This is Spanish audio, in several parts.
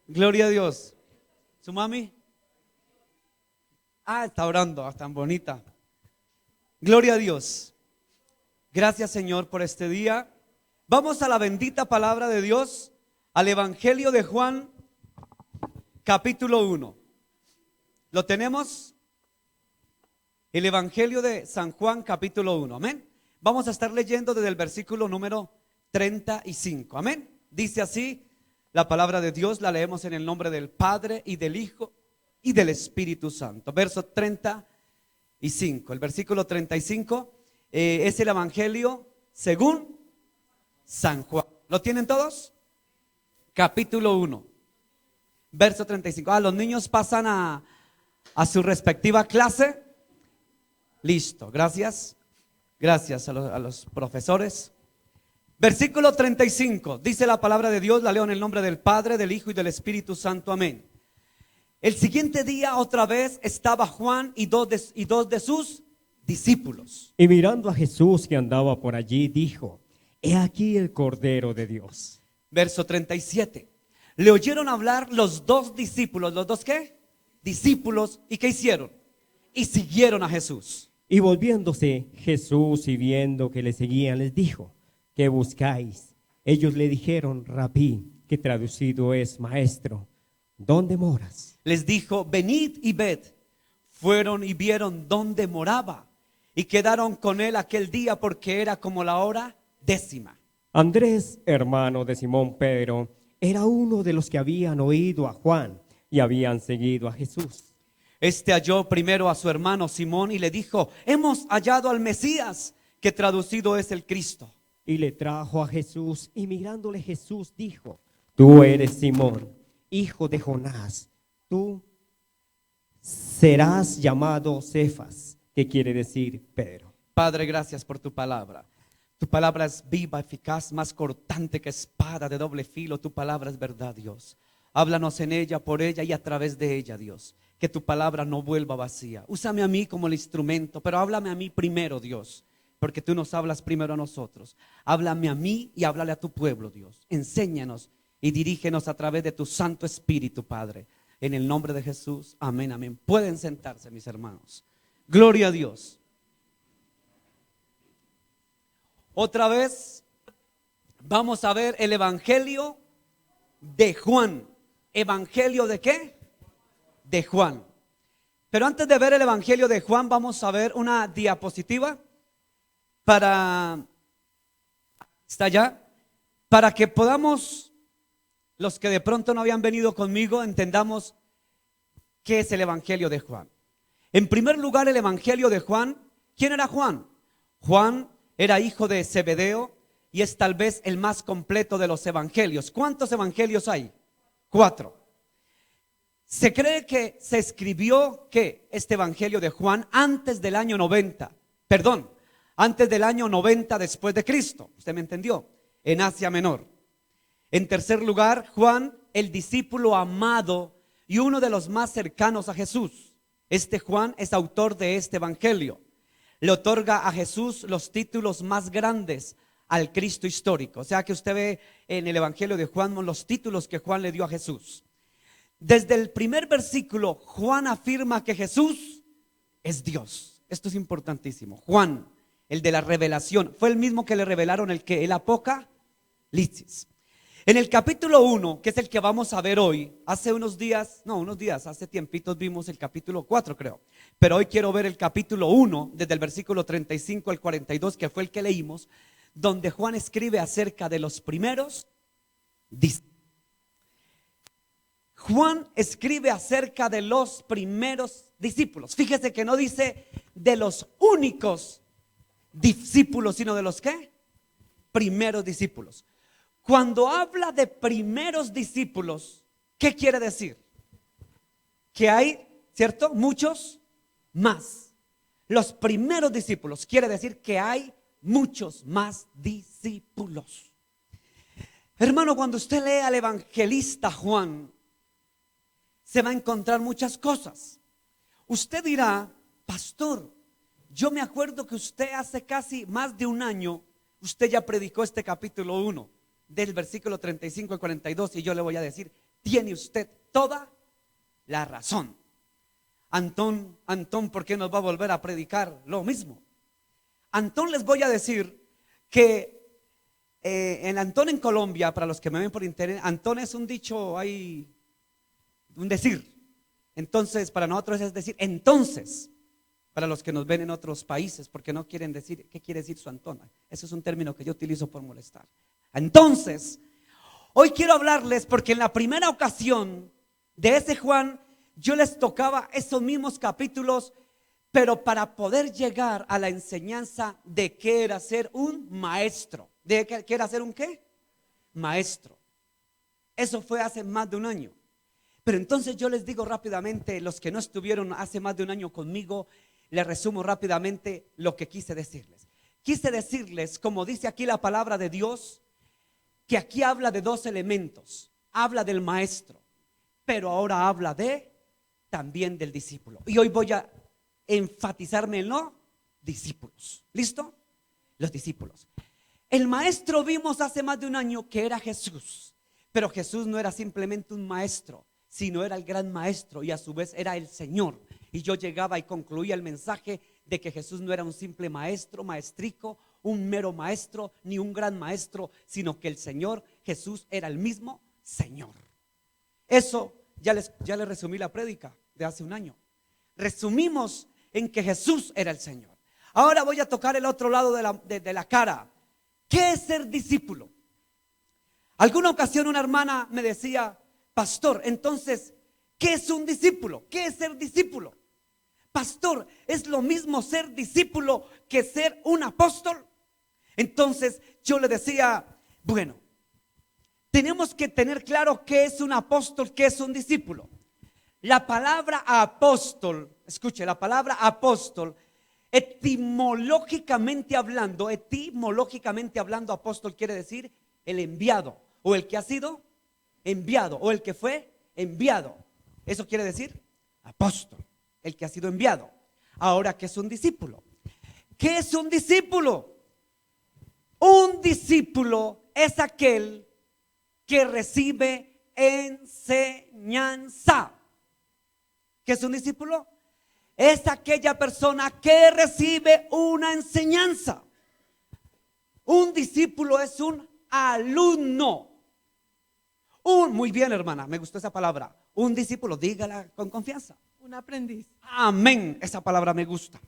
Gloria a Dios. ¿Su mami? Está orando, tan bonita. Gloria a Dios. Gracias, Señor, por este día. Vamos a la bendita palabra de Dios, al Evangelio de Juan, capítulo 1. ¿Lo tenemos? El Evangelio de San Juan, capítulo 1. Amén. Vamos a estar leyendo desde el versículo número 35. Amén. Dice así la palabra de Dios, la leemos en el nombre del Padre y del Hijo y del Espíritu Santo. Verso 35. El versículo 35 es el Evangelio según San Juan. ¿Lo tienen todos? Capítulo 1, verso 35. Los niños pasan a su respectiva clase. Listo, gracias. Gracias a los profesores. Versículo 35, dice la palabra de Dios, la leo en el nombre del Padre, del Hijo y del Espíritu Santo, amén. El siguiente día otra vez estaba Juan y dos de sus discípulos. Y mirando a Jesús que andaba por allí, dijo: He aquí el Cordero de Dios. Verso 37, le oyeron hablar los dos discípulos. ¿Los dos qué? Discípulos. ¿Y qué hicieron? Y siguieron a Jesús. Y volviéndose Jesús y viendo que le seguían, les dijo: ¿Qué buscáis? Ellos le dijeron: Rabí, que traducido es maestro, ¿dónde moras? Les dijo: venid y ved. Fueron y vieron dónde moraba y quedaron con él aquel día, porque era como la hora 10. Andrés, hermano de Simón Pedro, era uno de los que habían oído a Juan y habían seguido a Jesús. Este halló primero a su hermano Simón y le dijo: hemos hallado al Mesías, que traducido es el Cristo. Y le trajo a Jesús, y mirándole Jesús dijo: Tú eres Simón, hijo de Jonás, tú serás llamado Cefas, que quiere decir Pedro. Padre, gracias por tu palabra. Tu palabra es viva, eficaz, más cortante que espada de doble filo. Tu palabra es verdad, Dios. Háblanos en ella, por ella y a través de ella, Dios. Que tu palabra no vuelva vacía. Úsame a mí como el instrumento, pero háblame a mí primero, Dios, porque tú nos hablas primero a nosotros. Háblame a mí y háblale a tu pueblo, Dios. Enséñanos y dirígenos a través de tu Santo Espíritu, Padre. En el nombre de Jesús, amén, amén. Pueden sentarse, mis hermanos. Gloria a Dios. Otra vez vamos a ver el Evangelio de Juan. ¿Evangelio de qué? De Juan. Pero antes de ver el Evangelio de Juan, vamos a ver una diapositiva está allá, para que podamos, los que de pronto no habían venido conmigo, entendamos qué es el Evangelio de Juan. En primer lugar, el Evangelio de Juan. ¿Quién era Juan? Juan era hijo de Zebedeo y es tal vez el más completo de los evangelios. ¿Cuántos evangelios hay? 4. Se cree que se escribió este Evangelio de Juan antes del año 90. Antes del año 90 después de Cristo. ¿Usted me entendió? En Asia Menor. En tercer lugar, Juan, el discípulo amado y uno de los más cercanos a Jesús. Este Juan es autor de este Evangelio. Le otorga a Jesús los títulos más grandes al Cristo histórico. O sea que usted ve en el Evangelio de Juan los títulos que Juan le dio a Jesús. Desde el primer versículo, Juan afirma que Jesús es Dios. Esto es importantísimo. Juan, el de la revelación, fue el mismo que le revelaron el Apocalipsis. En el capítulo 1, que es el que vamos a ver hoy, hace tiempitos vimos el capítulo 4, creo. Pero hoy quiero ver el capítulo 1, desde el versículo 35 al 42, que fue el que leímos, donde Juan escribe acerca de los primeros discípulos. Juan escribe acerca de los primeros discípulos. Fíjese que no dice de los únicos discípulos, sino de los ¿qué? Primeros discípulos. Cuando habla de primeros discípulos, ¿qué quiere decir? Que hay, ¿cierto? Muchos más. Los primeros discípulos quiere decir que hay muchos más discípulos. Hermano, cuando usted lee al evangelista Juan, se va a encontrar muchas cosas. Usted dirá: pastor, yo me acuerdo que usted hace casi más de un año, usted ya predicó este capítulo 1, del versículo 35 al 42, y yo le voy a decir: tiene usted toda la razón. Antón, ¿por qué nos va a volver a predicar lo mismo? Antón, les voy a decir que en Antón, en Colombia, para los que me ven por internet, Antón es un dicho, hay un decir. Entonces, para nosotros es decir, entonces, para los que nos ven en otros países, porque no quieren decir, ¿qué quiere decir su Antón? Ese es un término que yo utilizo por molestar. Entonces, hoy quiero hablarles porque en la primera ocasión de ese Juan, yo les tocaba esos mismos capítulos, pero para poder llegar a la enseñanza de qué era ser un maestro. ¿De qué era ser un qué? Maestro. Eso fue hace más de un año. Pero entonces yo les digo rápidamente, los que no estuvieron hace más de un año conmigo, les resumo rápidamente lo que quise decirles. Quise decirles, como dice aquí la palabra de Dios, que aquí habla de dos elementos. Habla del maestro, pero ahora habla también del discípulo. Y hoy voy a enfatizarme en los discípulos. ¿Listo? Los discípulos. El maestro vimos hace más de un año que era Jesús, pero Jesús no era simplemente un maestro, sino era el gran maestro y a su vez era el Señor. Y yo llegaba y concluía el mensaje de que Jesús no era un simple maestro, maestrico, un mero maestro, ni un gran maestro, sino que el Señor Jesús era el mismo Señor. Eso ya les resumí la prédica de hace un año. Resumimos en que Jesús era el Señor. Ahora voy a tocar el otro lado de la cara. ¿Qué es ser discípulo? Alguna ocasión una hermana me decía, pastor, entonces, ¿qué es un discípulo? ¿Qué es ser discípulo? Pastor, ¿es lo mismo ser discípulo que ser un apóstol? Entonces yo le decía, bueno, tenemos que tener claro qué es un apóstol, qué es un discípulo. La palabra apóstol, escuche, la palabra apóstol, etimológicamente hablando, apóstol quiere decir el enviado, o el que ha sido enviado, o el que fue enviado. Eso quiere decir apóstol, el que ha sido enviado. Ahora, ¿qué es un discípulo? ¿Qué es un discípulo? Un discípulo es aquel que recibe enseñanza. ¿Qué es un discípulo? Es aquella persona que recibe una enseñanza. Un discípulo es un alumno. Muy bien, hermana, me gustó esa palabra. Un discípulo, dígala con confianza. Un aprendiz. Amén, esa palabra me gusta.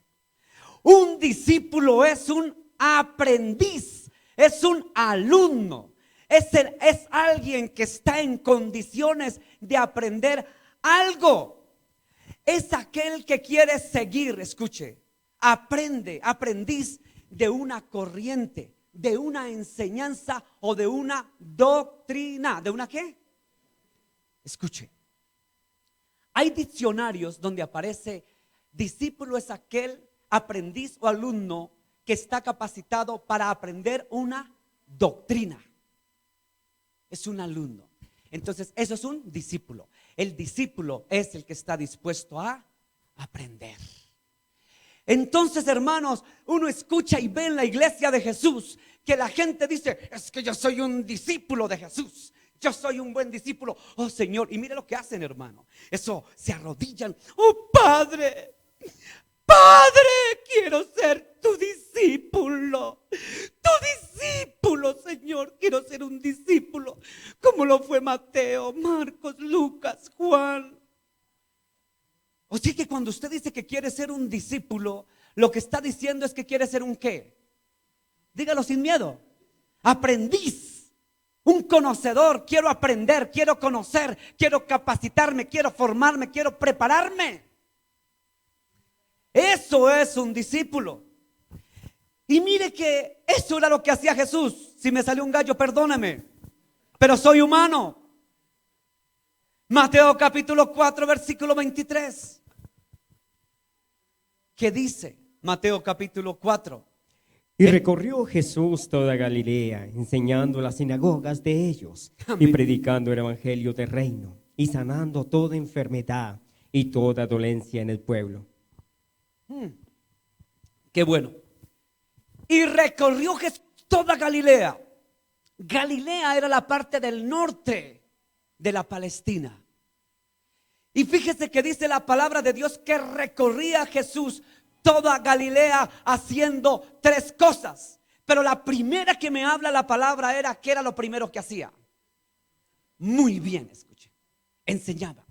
Un discípulo es un aprendiz, es un alumno, es alguien que está en condiciones de aprender algo. Es aquel que quiere seguir, escuche, aprendiz de una corriente, de una enseñanza o de una doctrina. ¿De una qué? Escuche. Hay diccionarios donde aparece discípulo es aquel aprendiz o alumno que está capacitado para aprender una doctrina. Es un alumno. Entonces, eso es un discípulo. El discípulo es el que está dispuesto a aprender. Entonces, hermanos, uno escucha y ve en la iglesia de Jesús que la gente dice, es que yo soy un discípulo de Jesús. Yo soy un buen discípulo. Oh Señor, y mire lo que hacen, hermano. Eso, se arrodillan. Oh Padre, Padre, quiero ser tu discípulo. Tu discípulo, Señor. Quiero ser un discípulo como lo fue Mateo, Marcos, Lucas, Juan. O sea que cuando usted dice que quiere ser un discípulo, lo que está diciendo es que quiere ser un ¿qué? Dígalo sin miedo. Aprendiz. Un conocedor. Quiero aprender, quiero conocer, quiero capacitarme, quiero formarme, quiero prepararme. Eso es un discípulo. Y mire que eso era lo que hacía Jesús. Si me salió un gallo, perdóname, pero soy humano. Mateo capítulo 4 versículo 23. ¿Qué dice Mateo capítulo 4? Y recorrió Jesús toda Galilea, enseñando en las sinagogas de ellos, Amén. y predicando el evangelio del reino, y sanando toda enfermedad y toda dolencia en el pueblo. Qué bueno. Y recorrió Jesús toda Galilea. Galilea era la parte del norte de la Palestina. Y fíjese que dice la palabra de Dios que recorría Jesús toda Galilea haciendo 3 cosas. Pero la primera que me habla la palabra era, ¿qué era lo primero que hacía? Muy bien, escuche, enseñaba.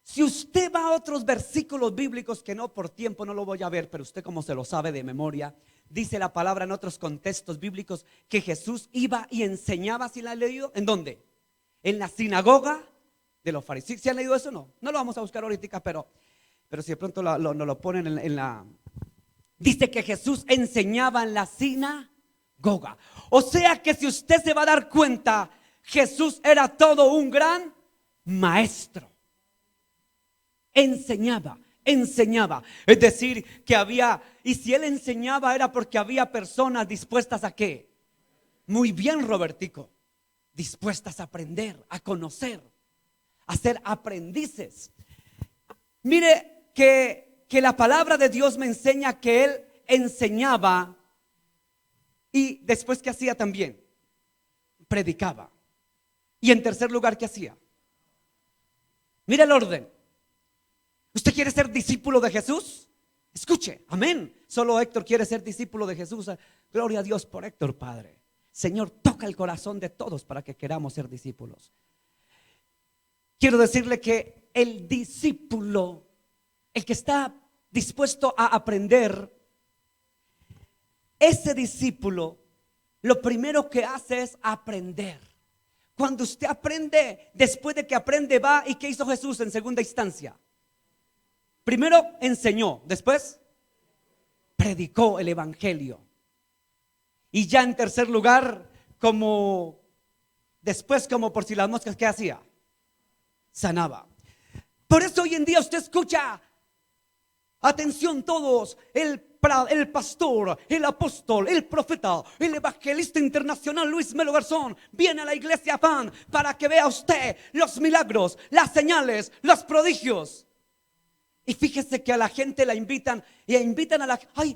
Si usted va a otros versículos bíblicos, que no por tiempo no lo voy a ver, pero usted como se lo sabe de memoria, dice la palabra en otros contextos bíblicos que Jesús iba y enseñaba. ¿Si la han leído? ¿En dónde? En la sinagoga de los fariseos. ¿Se han leído eso? No lo vamos a buscar ahorita, pero si de pronto nos lo ponen en la... Dice que Jesús enseñaba en la sinagoga. O sea que si usted se va a dar cuenta, Jesús era todo un gran maestro. Enseñaba. Es decir, que había, y si él enseñaba era porque había personas dispuestas a ¿qué? Muy bien, Robertico, dispuestas a aprender, a conocer, a ser aprendices. Mire que la palabra de Dios me enseña que él enseñaba y después ¿qué hacía también? Predicaba. Y en tercer lugar, ¿qué hacía? Mire el orden. ¿Usted quiere ser discípulo de Jesús? Escuche, amén. Solo Héctor quiere ser discípulo de Jesús. Gloria a Dios por Héctor, Padre. Señor, toca el corazón de todos para que queramos ser discípulos. Quiero decirle que el discípulo, el que está dispuesto a aprender, ese discípulo, lo primero que hace es aprender. Cuando usted aprende, después de que aprende va, ¿y qué hizo Jesús en segunda instancia? Primero enseñó, después predicó el evangelio. Y ya en tercer lugar, después como por si las moscas, ¿qué hacía? Sanaba. Por eso hoy en día usted escucha, atención todos, el pastor, el apóstol, el profeta, el evangelista internacional Luis Melo Garzón viene a la iglesia Fan para que vea usted los milagros, las señales, los prodigios. Y fíjese que a la gente la invitan y invitan a la, ay,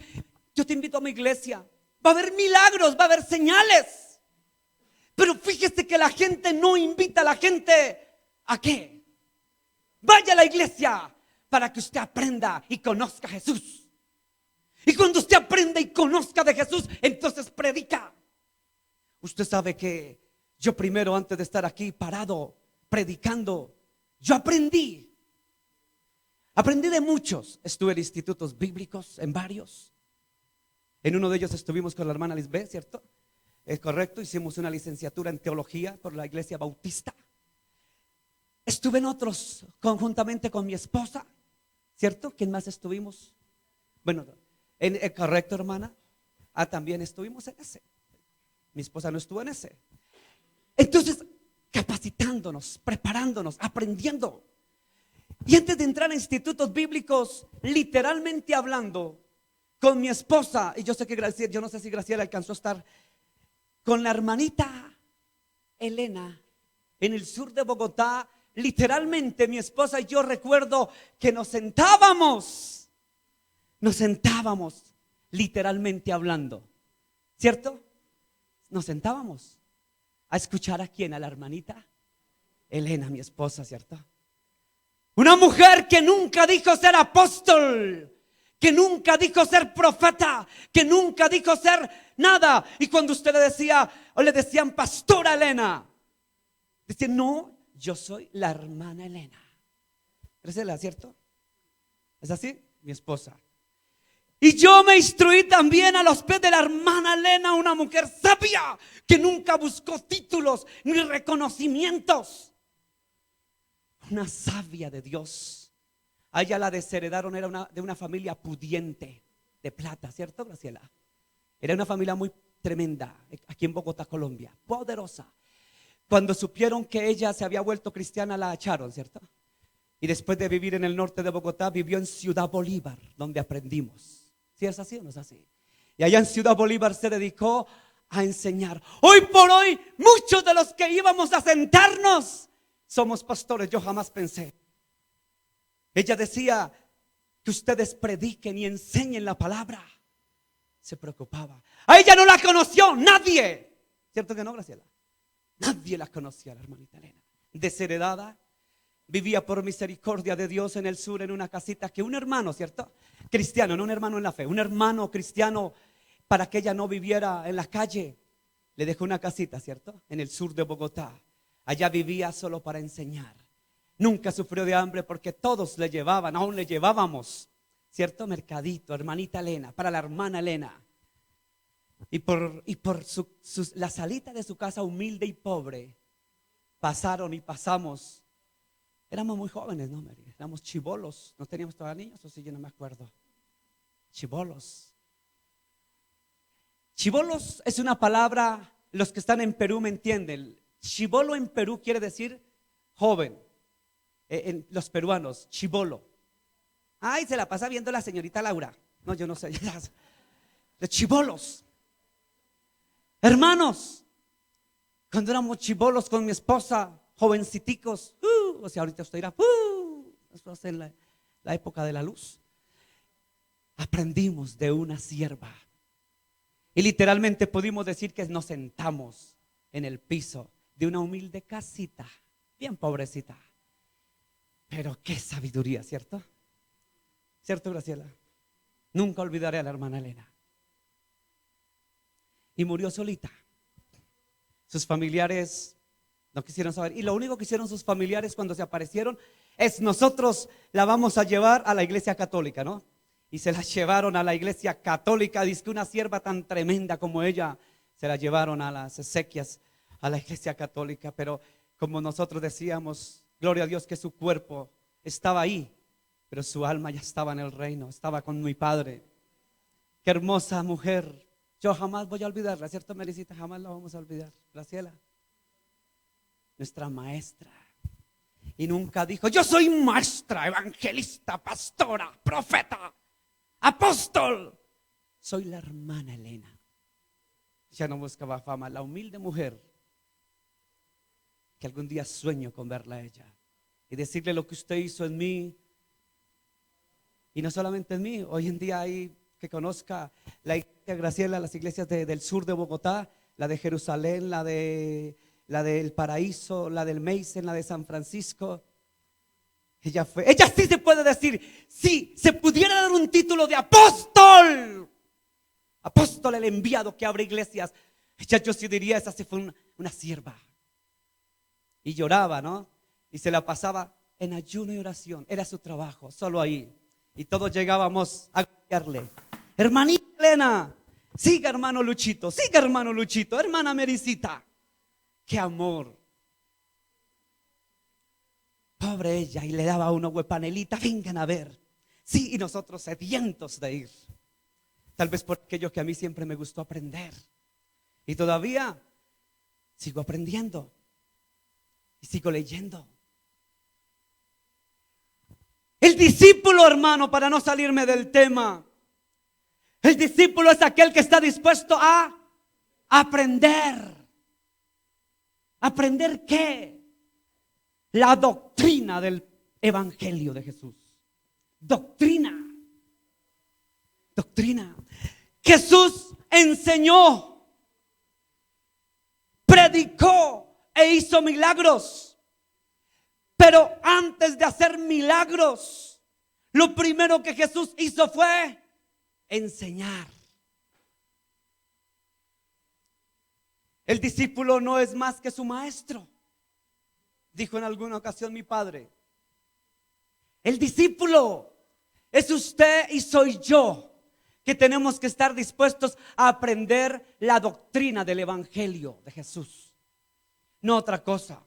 yo te invito a mi iglesia, va a haber milagros, va a haber señales. Pero fíjese que la gente no invita a la gente ¿a qué? Vaya a la iglesia para que usted aprenda y conozca a Jesús. Y cuando usted aprenda y conozca de Jesús, entonces predica. Usted sabe que yo primero, antes de estar aquí parado predicando, yo aprendí de muchos. Estuve en institutos bíblicos, en varios. En uno de ellos estuvimos con la hermana Lisbeth, ¿cierto? Es correcto, hicimos una licenciatura en teología por la iglesia bautista. Estuve en otros conjuntamente con mi esposa, ¿cierto? ¿Quién más estuvimos? Bueno, correcto, hermana. También estuvimos en ese. Mi esposa no estuvo en ese. Entonces, capacitándonos, preparándonos, aprendiendo. Y antes de entrar a institutos bíblicos, literalmente hablando con mi esposa, y yo sé que Graciela, yo no sé si Graciela alcanzó a estar con la hermanita Elena en el sur de Bogotá. Literalmente mi esposa y yo recuerdo que nos sentábamos literalmente hablando, ¿cierto? Nos sentábamos a escuchar a quién, a la hermanita Elena, mi esposa, ¿cierto? Una mujer que nunca dijo ser apóstol, que nunca dijo ser profeta, que nunca dijo ser nada. Y cuando usted le decía, o le decían pastora Elena, decía, no, yo soy la hermana Elena. ¿Es cierto? ¿Es así? Mi esposa. Y yo me instruí también a los pies de la hermana Elena, una mujer sabia que nunca buscó títulos ni reconocimientos. Una sabia de Dios. A ella la desheredaron, era de una familia pudiente, de plata, ¿cierto, Graciela? Era una familia muy tremenda, aquí en Bogotá, Colombia, poderosa. Cuando supieron que ella se había vuelto cristiana, la echaron, ¿cierto? Y después de vivir en el norte de Bogotá, vivió en Ciudad Bolívar, donde aprendimos. ¿Sí es así o no es así? Y allá en Ciudad Bolívar se dedicó a enseñar. Hoy por hoy, muchos de los que íbamos a sentarnos somos pastores. Yo jamás pensé. Ella decía que ustedes prediquen y enseñen la palabra. Se preocupaba. A ella no la conoció nadie. ¿Cierto que no, Graciela? Nadie la conocía, la hermanita Elena. desheredada. Vivía por misericordia de Dios en el sur, en una casita que un hermano, ¿cierto? Cristiano, no un hermano en la fe, un hermano cristiano, para que ella no viviera en la calle, le dejó una casita, ¿cierto? En el sur de Bogotá. Allá vivía solo para enseñar. Nunca sufrió de hambre porque todos le llevaban, aún le llevábamos, ¿cierto? Mercadito, hermanita Elena, para la hermana Elena. Y por la salita de su casa humilde y pobre, pasaron y pasamos. Éramos muy jóvenes, ¿no, Mary? Éramos chibolos. No teníamos todavía niños, o sí, yo no me acuerdo. Chibolos. Chibolos es una palabra, los que están en Perú me entienden. Chibolo en Perú quiere decir joven. En los peruanos, chibolo. Ay, se la pasa viendo la señorita Laura. No, yo no sé. Los chibolos. Hermanos, cuando éramos chibolos con mi esposa, jovenciticos, o sea, ahorita usted dirá, eso es en la época de la luz. Aprendimos de una sierva. Y literalmente pudimos decir que nos sentamos en el piso de una humilde casita, bien pobrecita. Pero qué sabiduría, ¿cierto? ¿Cierto, Graciela? Nunca olvidaré a la hermana Elena. Y murió solita. Sus familiares no quisieron saber. Y lo único que hicieron sus familiares cuando se aparecieron es: nosotros la vamos a llevar a la iglesia católica, ¿no? Y se la llevaron a la iglesia católica. Dice que una sierva tan tremenda como ella, se la llevaron a las exequias, a la iglesia católica. Pero como nosotros decíamos, gloria a Dios que su cuerpo estaba ahí, pero su alma ya estaba en el reino, estaba con mi padre. Qué hermosa mujer. Yo jamás voy a olvidarla, ¿cierto, Melisita? Jamás la vamos a olvidar. Graciela, nuestra maestra. Y nunca dijo: yo soy maestra, evangelista, pastora, profeta, apóstol. Soy la hermana Elena. Ya no buscaba fama, la humilde mujer que algún día sueño con verla a ella y decirle: lo que usted hizo en mí. Y no solamente en mí, hoy en día hay que conozca la iglesia Graciela, las iglesias del sur de Bogotá, la de Jerusalén, la del Paraíso, la del Meisen, la de San Francisco. Ella sí se puede decir, sí, se pudiera dar un título de apóstol. Apóstol, el enviado que abre iglesias. Ella, yo sí diría, esa sí fue una sierva. Y lloraba, ¿no? Y se la pasaba en ayuno y oración. Era su trabajo, solo ahí. Y todos llegábamos a gloriarle. Hermanita Elena, siga hermano Luchito, siga hermano Luchito, hermana Merisita. ¡Qué amor! Pobre ella, y le daba a uno huepanelita, vengan a ver. Sí, y nosotros sedientos de ir. Tal vez por aquello que a mí siempre me gustó aprender. Y todavía sigo aprendiendo. Y sigo leyendo. El discípulo, hermano, para no salirme del tema, el discípulo es aquel que está dispuesto a aprender. ¿Aprender qué? La doctrina del evangelio de Jesús. Doctrina. Doctrina. Jesús enseñó, predicó e hizo milagros. Pero antes de hacer milagros, lo primero que Jesús hizo fue enseñar. El discípulo no es más que su maestro, dijo en alguna ocasión mi padre. El discípulo es usted y soy yo, que tenemos que estar dispuestos a aprender la doctrina del evangelio de Jesús, no otra cosa.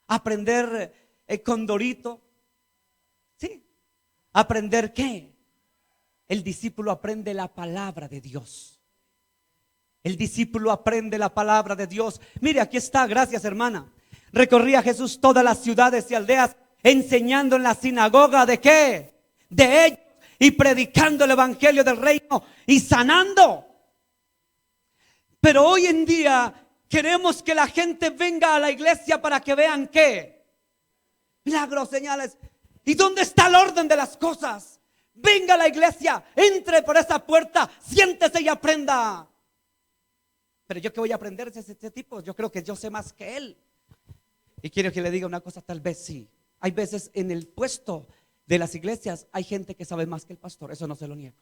Aprender con Dorito, ¿sí? ¿Aprender qué? El discípulo aprende la palabra de Dios. El discípulo aprende la palabra de Dios. Mire, aquí está, gracias hermana. Recorría Jesús todas las ciudades y aldeas, enseñando en la sinagoga ¿de qué? De ellos, y predicando el evangelio del reino y sanando. Pero hoy en día queremos que la gente venga a la iglesia para que vean ¿qué? Milagros, señales. ¿Y dónde está el orden de las cosas? Venga a la iglesia, entre por esa puerta, siéntese y aprenda. Pero yo que voy a aprender de ese tipo, yo creo que yo sé más que él. Y quiero que le diga una cosa, tal vez sí. Hay veces en el puesto de las iglesias hay gente que sabe más que el pastor, eso no se lo niego.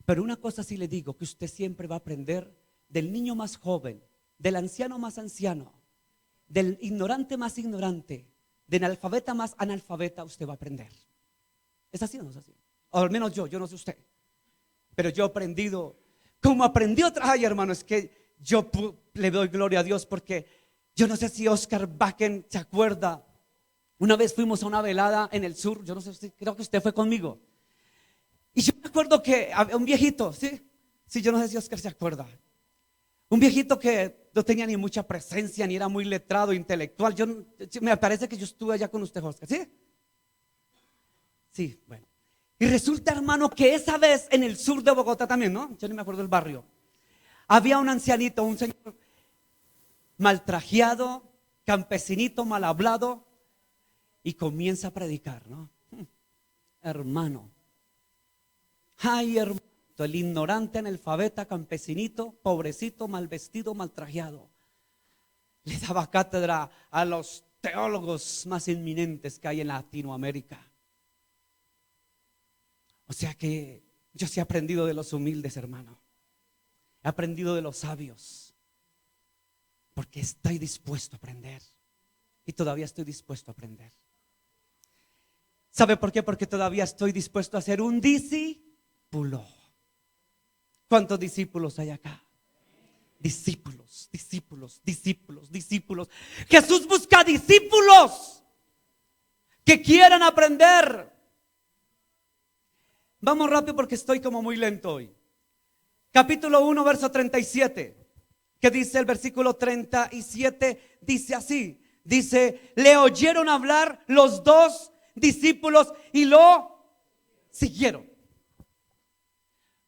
Pero una cosa sí le digo, que usted siempre va a aprender del niño más joven, del anciano más anciano, del ignorante más ignorante, del analfabeta más analfabeta, usted va a aprender. ¿Es así o no es así? O al menos yo no sé usted. Pero yo he aprendido, como aprendí otra, ay hermano, es que yo le doy gloria a Dios porque yo no sé si Oscar Bakken se acuerda. Una vez fuimos a una velada en el sur, yo no sé si, creo que usted fue conmigo. Y yo me acuerdo que un viejito, ¿sí? Sí, yo no sé si Oscar se acuerda. Un viejito que no tenía ni mucha presencia, ni era muy letrado, intelectual. Me parece que yo estuve allá con usted, Oscar, ¿sí? Sí, bueno. Y resulta, hermano, que esa vez en el sur de Bogotá también, ¿no? Yo no me acuerdo del barrio. Había un ancianito, un señor maltrajeado, campesinito, mal hablado, y comienza a predicar, ¿no? Hermano. Ay, hermano, el ignorante, analfabeta, campesinito, pobrecito, mal vestido, mal trajeado. Le daba cátedra a los teólogos más inminentes que hay en Latinoamérica. O sea que yo sí he aprendido de los humildes, hermano. He aprendido de los sabios. Porque estoy dispuesto a aprender. Y todavía estoy dispuesto a aprender. ¿Sabe por qué? Porque todavía estoy dispuesto a ser un discípulo. ¿Cuántos discípulos hay acá? Discípulos, discípulos, discípulos, discípulos. Jesús busca discípulos que quieran aprender. Vamos rápido porque estoy como muy lento hoy. Capítulo 1, verso 37. ¿Qué dice el versículo 37? Dice así. Dice, le oyeron hablar los dos discípulos y lo siguieron.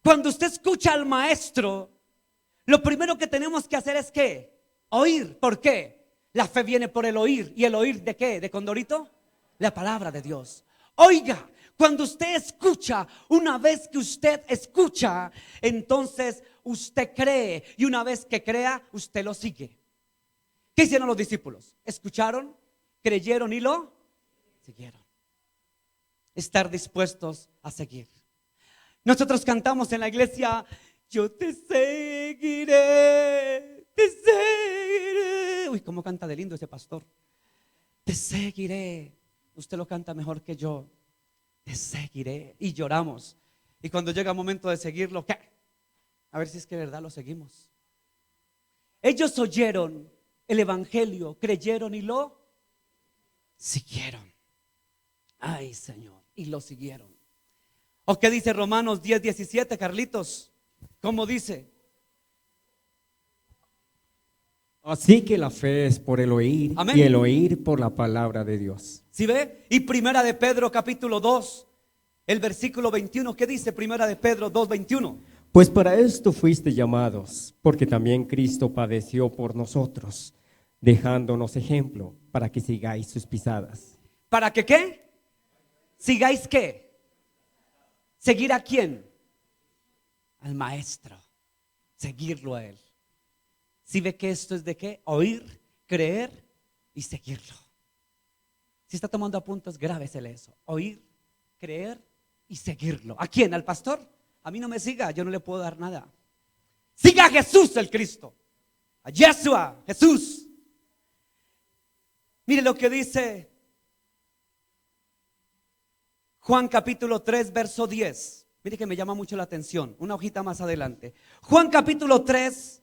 Cuando usted escucha al maestro, lo primero que tenemos que hacer es ¿qué? Oír. ¿Por qué? La fe viene por el oír. ¿Y el oír de qué? ¿De Condorito? La palabra de Dios. Oiga, cuando usted escucha, una vez que usted escucha, entonces usted cree. Y una vez que crea, usted lo sigue. ¿Qué hicieron los discípulos? Escucharon, creyeron y lo siguieron. Estar dispuestos a seguir. Nosotros cantamos en la iglesia, yo te seguiré, te seguiré. Uy, cómo canta de lindo ese pastor. Te seguiré. Usted lo canta mejor que yo. Te seguiré. Y lloramos. Y cuando llega el momento de seguirlo, ¿qué? A ver si es que de verdad lo seguimos. Ellos oyeron el evangelio, creyeron y lo siguieron. Ay, Señor, y lo siguieron. ¿O qué dice Romanos 10:17, Carlitos? ¿Cómo dice? Así que la fe es por el oír. Amén. Y el oír por la palabra de Dios. ¿Sí ve? Y Primera de Pedro capítulo 2, el versículo 21, ¿qué dice Primera de Pedro 2:21? Pues para esto fuiste llamados, porque también Cristo padeció por nosotros, dejándonos ejemplo para que sigáis sus pisadas. ¿Para que qué? ¿Sigáis qué? ¿Seguir a quién? Al maestro. Seguirlo a él. ¿Sí ve que esto es de qué? Oír, creer y seguirlo. Si está tomando apuntes, grábesele eso. Oír, creer y seguirlo. ¿A quién? ¿Al pastor? A mí no me siga, yo no le puedo dar nada. Siga a Jesús el Cristo. A Yeshua, Jesús. Mire lo que dice Juan capítulo 3, verso 10. Mire que me llama mucho la atención. Una hojita más adelante. Juan capítulo 3,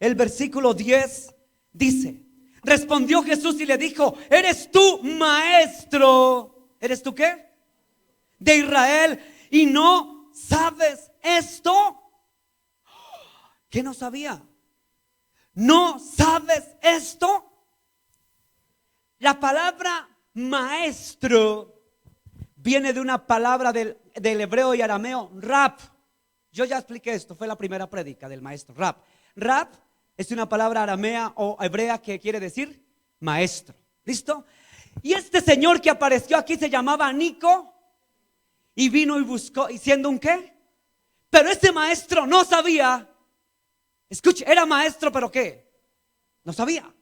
el versículo 10 dice: respondió Jesús y le dijo: ¿eres tú maestro? ¿Eres tú qué? De Israel y no sabes esto. ¿Qué no sabía? ¿No sabes esto? La palabra maestro viene de una palabra del hebreo y arameo, rab. Yo ya expliqué esto, fue la primera prédica del maestro, rab. Rab es una palabra aramea o hebrea que quiere decir maestro. ¿Listo? Y este señor que apareció aquí se llamaba Nico y vino y buscó, ¿y siendo un qué? Pero este maestro no sabía. Escuche, era maestro, pero ¿qué? No sabía.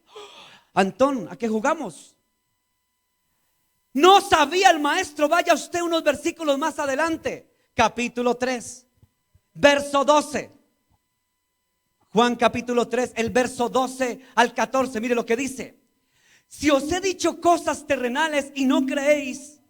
Antón, ¿a qué jugamos? No sabía el maestro. Vaya usted unos versículos más adelante. Capítulo 3, verso 12. Juan capítulo 3, el verso 12 al 14. Mire lo que dice. Si os he dicho cosas terrenales y no creéis,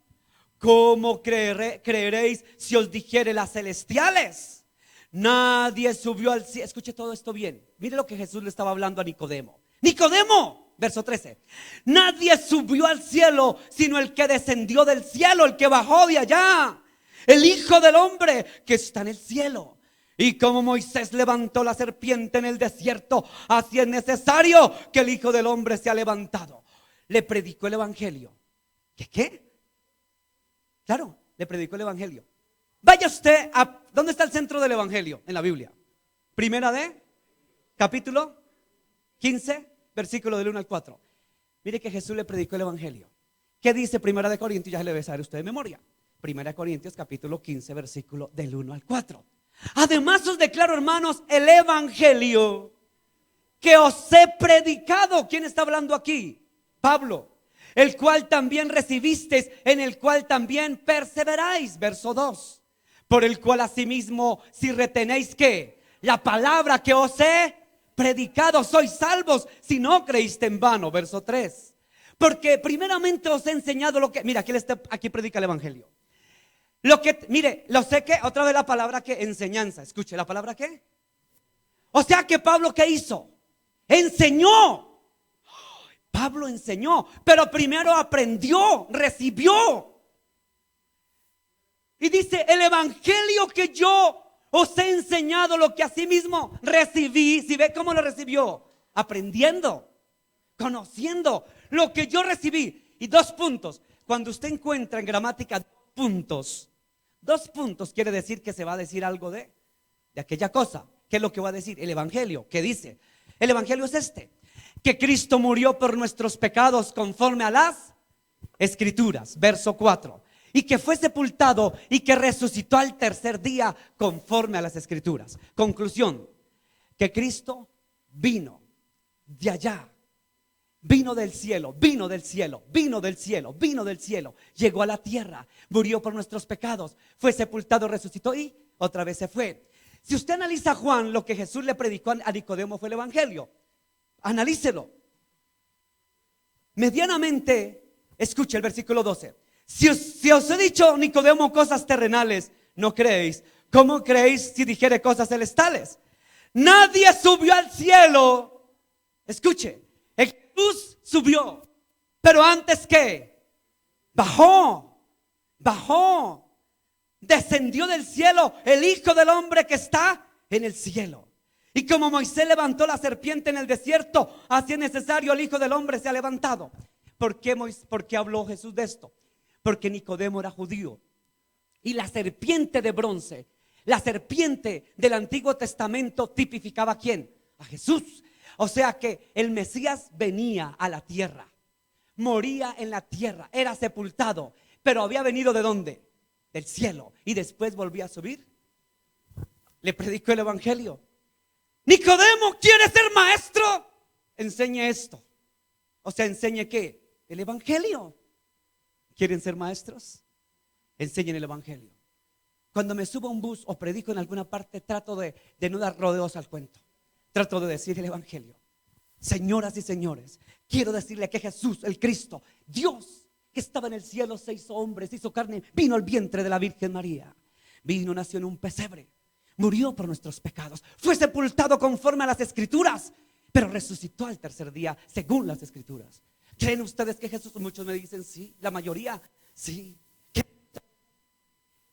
¿cómo creeréis si os dijere las celestiales? Nadie subió al cielo. Escuche todo esto bien. Mire lo que Jesús le estaba hablando a Nicodemo. Nicodemo, verso 13. Nadie subió al cielo sino el que descendió del cielo, el que bajó de allá, el Hijo del Hombre que está en el cielo. Y como Moisés levantó la serpiente en el desierto, así es necesario que el Hijo del Hombre sea levantado. Le predicó el evangelio. ¿Qué? Claro, le predicó el evangelio. Vaya usted a, ¿dónde está el centro del evangelio en la Biblia? Primera de capítulo 15, versículo del 1 al 4. Mire que Jesús le predicó el evangelio. ¿Qué dice Primera de Corintios? Ya se le debe saber usted de memoria. Primera de Corintios capítulo 15, versículo del 1 al 4. Además os declaro, hermanos, el evangelio que os he predicado. ¿Quién está hablando aquí? Pablo. El cual también recibisteis, en el cual también perseveráis. Verso 2. Por el cual asimismo, si retenéis que la palabra que os he predicado, sois salvos si no creíste en vano. Verso 3. Porque primeramente os he enseñado lo que, mira, aquí predica el evangelio. Lo que, mire, lo sé que, otra vez la palabra que enseñanza. Escuche, ¿la palabra qué? O sea que Pablo, ¿qué hizo? Enseñó. Pablo enseñó, pero primero aprendió, recibió. Y dice, el evangelio que yo os he enseñado, lo que asimismo recibí. ¿Sí ve cómo lo recibió? Aprendiendo, conociendo lo que yo recibí. Y 2 puntos. Cuando usted encuentra en gramática 2 puntos, quiere decir que se va a decir algo de aquella cosa. ¿Qué es lo que va a decir? El evangelio. ¿Qué dice? El evangelio es este: que Cristo murió por nuestros pecados conforme a las escrituras. Verso 4. Y que fue sepultado y que resucitó al tercer día conforme a las escrituras. Conclusión: que Cristo vino de allá, vino del cielo, vino del cielo, vino del cielo, vino del cielo, llegó a la tierra, murió por nuestros pecados, fue sepultado, resucitó y otra vez se fue. Si usted analiza Juan, lo que Jesús le predicó a Nicodemo fue el evangelio. Analícelo medianamente. Escuche el versículo 12. Si os he dicho, Nicodemo, cosas terrenales, no creéis, ¿cómo creéis si dijere cosas celestiales? Nadie subió al cielo. Escuche, Jesús subió, pero antes que bajó, descendió del cielo el Hijo del Hombre que está en el cielo. Y como Moisés levantó la serpiente en el desierto, así es necesario el Hijo del Hombre se ha levantado. ¿Por qué habló Jesús de esto? Porque Nicodemo era judío. Y la serpiente de bronce, la serpiente del Antiguo Testamento, tipificaba ¿a quién? A Jesús. O sea que el Mesías venía a la tierra, moría en la tierra, era sepultado, pero había venido ¿de dónde? Del cielo. Y después volvía a subir. Le predicó el evangelio. Nicodemo, ¿quiere ser maestro? Enseñe esto. O sea, ¿enseñe qué? El evangelio. ¿Quieren ser maestros? Enseñen el evangelio. Cuando me subo a un bus o predico en alguna parte, trato de no dar rodeos al cuento. Trato de decir el evangelio. Señoras y señores, quiero decirle que Jesús, el Cristo, Dios, que estaba en el cielo, se hizo hombre, se hizo carne, vino al vientre de la Virgen María. Vino, nació en un pesebre, murió por nuestros pecados, fue sepultado conforme a las escrituras, pero resucitó al tercer día según las escrituras. ¿Creen ustedes que Jesús? Muchos me dicen sí, la mayoría sí.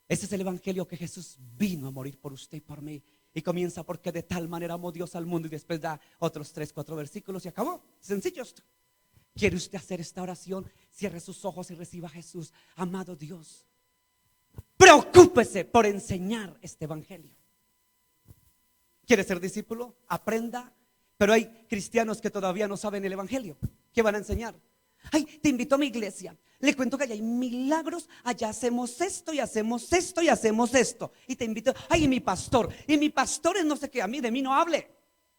Ese es el evangelio, que Jesús vino a morir por usted y por mí. Y comienza: porque de tal manera amó Dios al mundo, y después da otros 3, 4 versículos y acabó. Sencillo esto. ¿Quiere usted hacer esta oración? Cierre sus ojos y reciba a Jesús. Amado Dios, preocúpese por enseñar este evangelio. ¿Quiere ser discípulo? Aprenda. Pero hay cristianos que todavía no saben el evangelio. ¿Qué van a enseñar? Ay, te invito a mi iglesia. Le cuento que allá hay milagros, allá hacemos esto y hacemos esto y hacemos esto. Y te invito, ay, y mi pastor es no sé qué, a mí de mí no hable.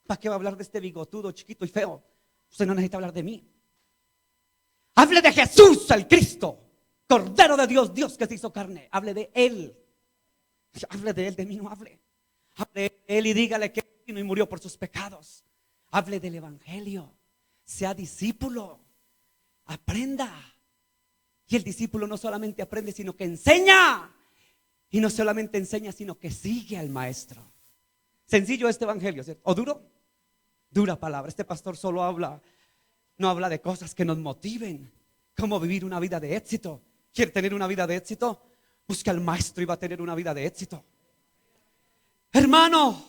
¿Para qué va a hablar de este bigotudo, chiquito y feo? Usted no necesita hablar de mí. Hable de Jesús, el Cristo, Cordero de Dios, Dios que se hizo carne. Hable de Él. Hable de Él, de mí no hable. Hable de Él y dígale que vino y murió por sus pecados. Hable del Evangelio. Sea discípulo. Aprenda. Y el discípulo no solamente aprende, sino que enseña. Y no solamente enseña, sino que sigue al maestro. Sencillo este evangelio, ¿cierto? ¿O duro? Dura palabra. Este pastor solo no habla de cosas que nos motiven. Cómo vivir una vida de éxito. ¿Quiere tener una vida de éxito? Busca al maestro y va a tener una vida de éxito. Hermano,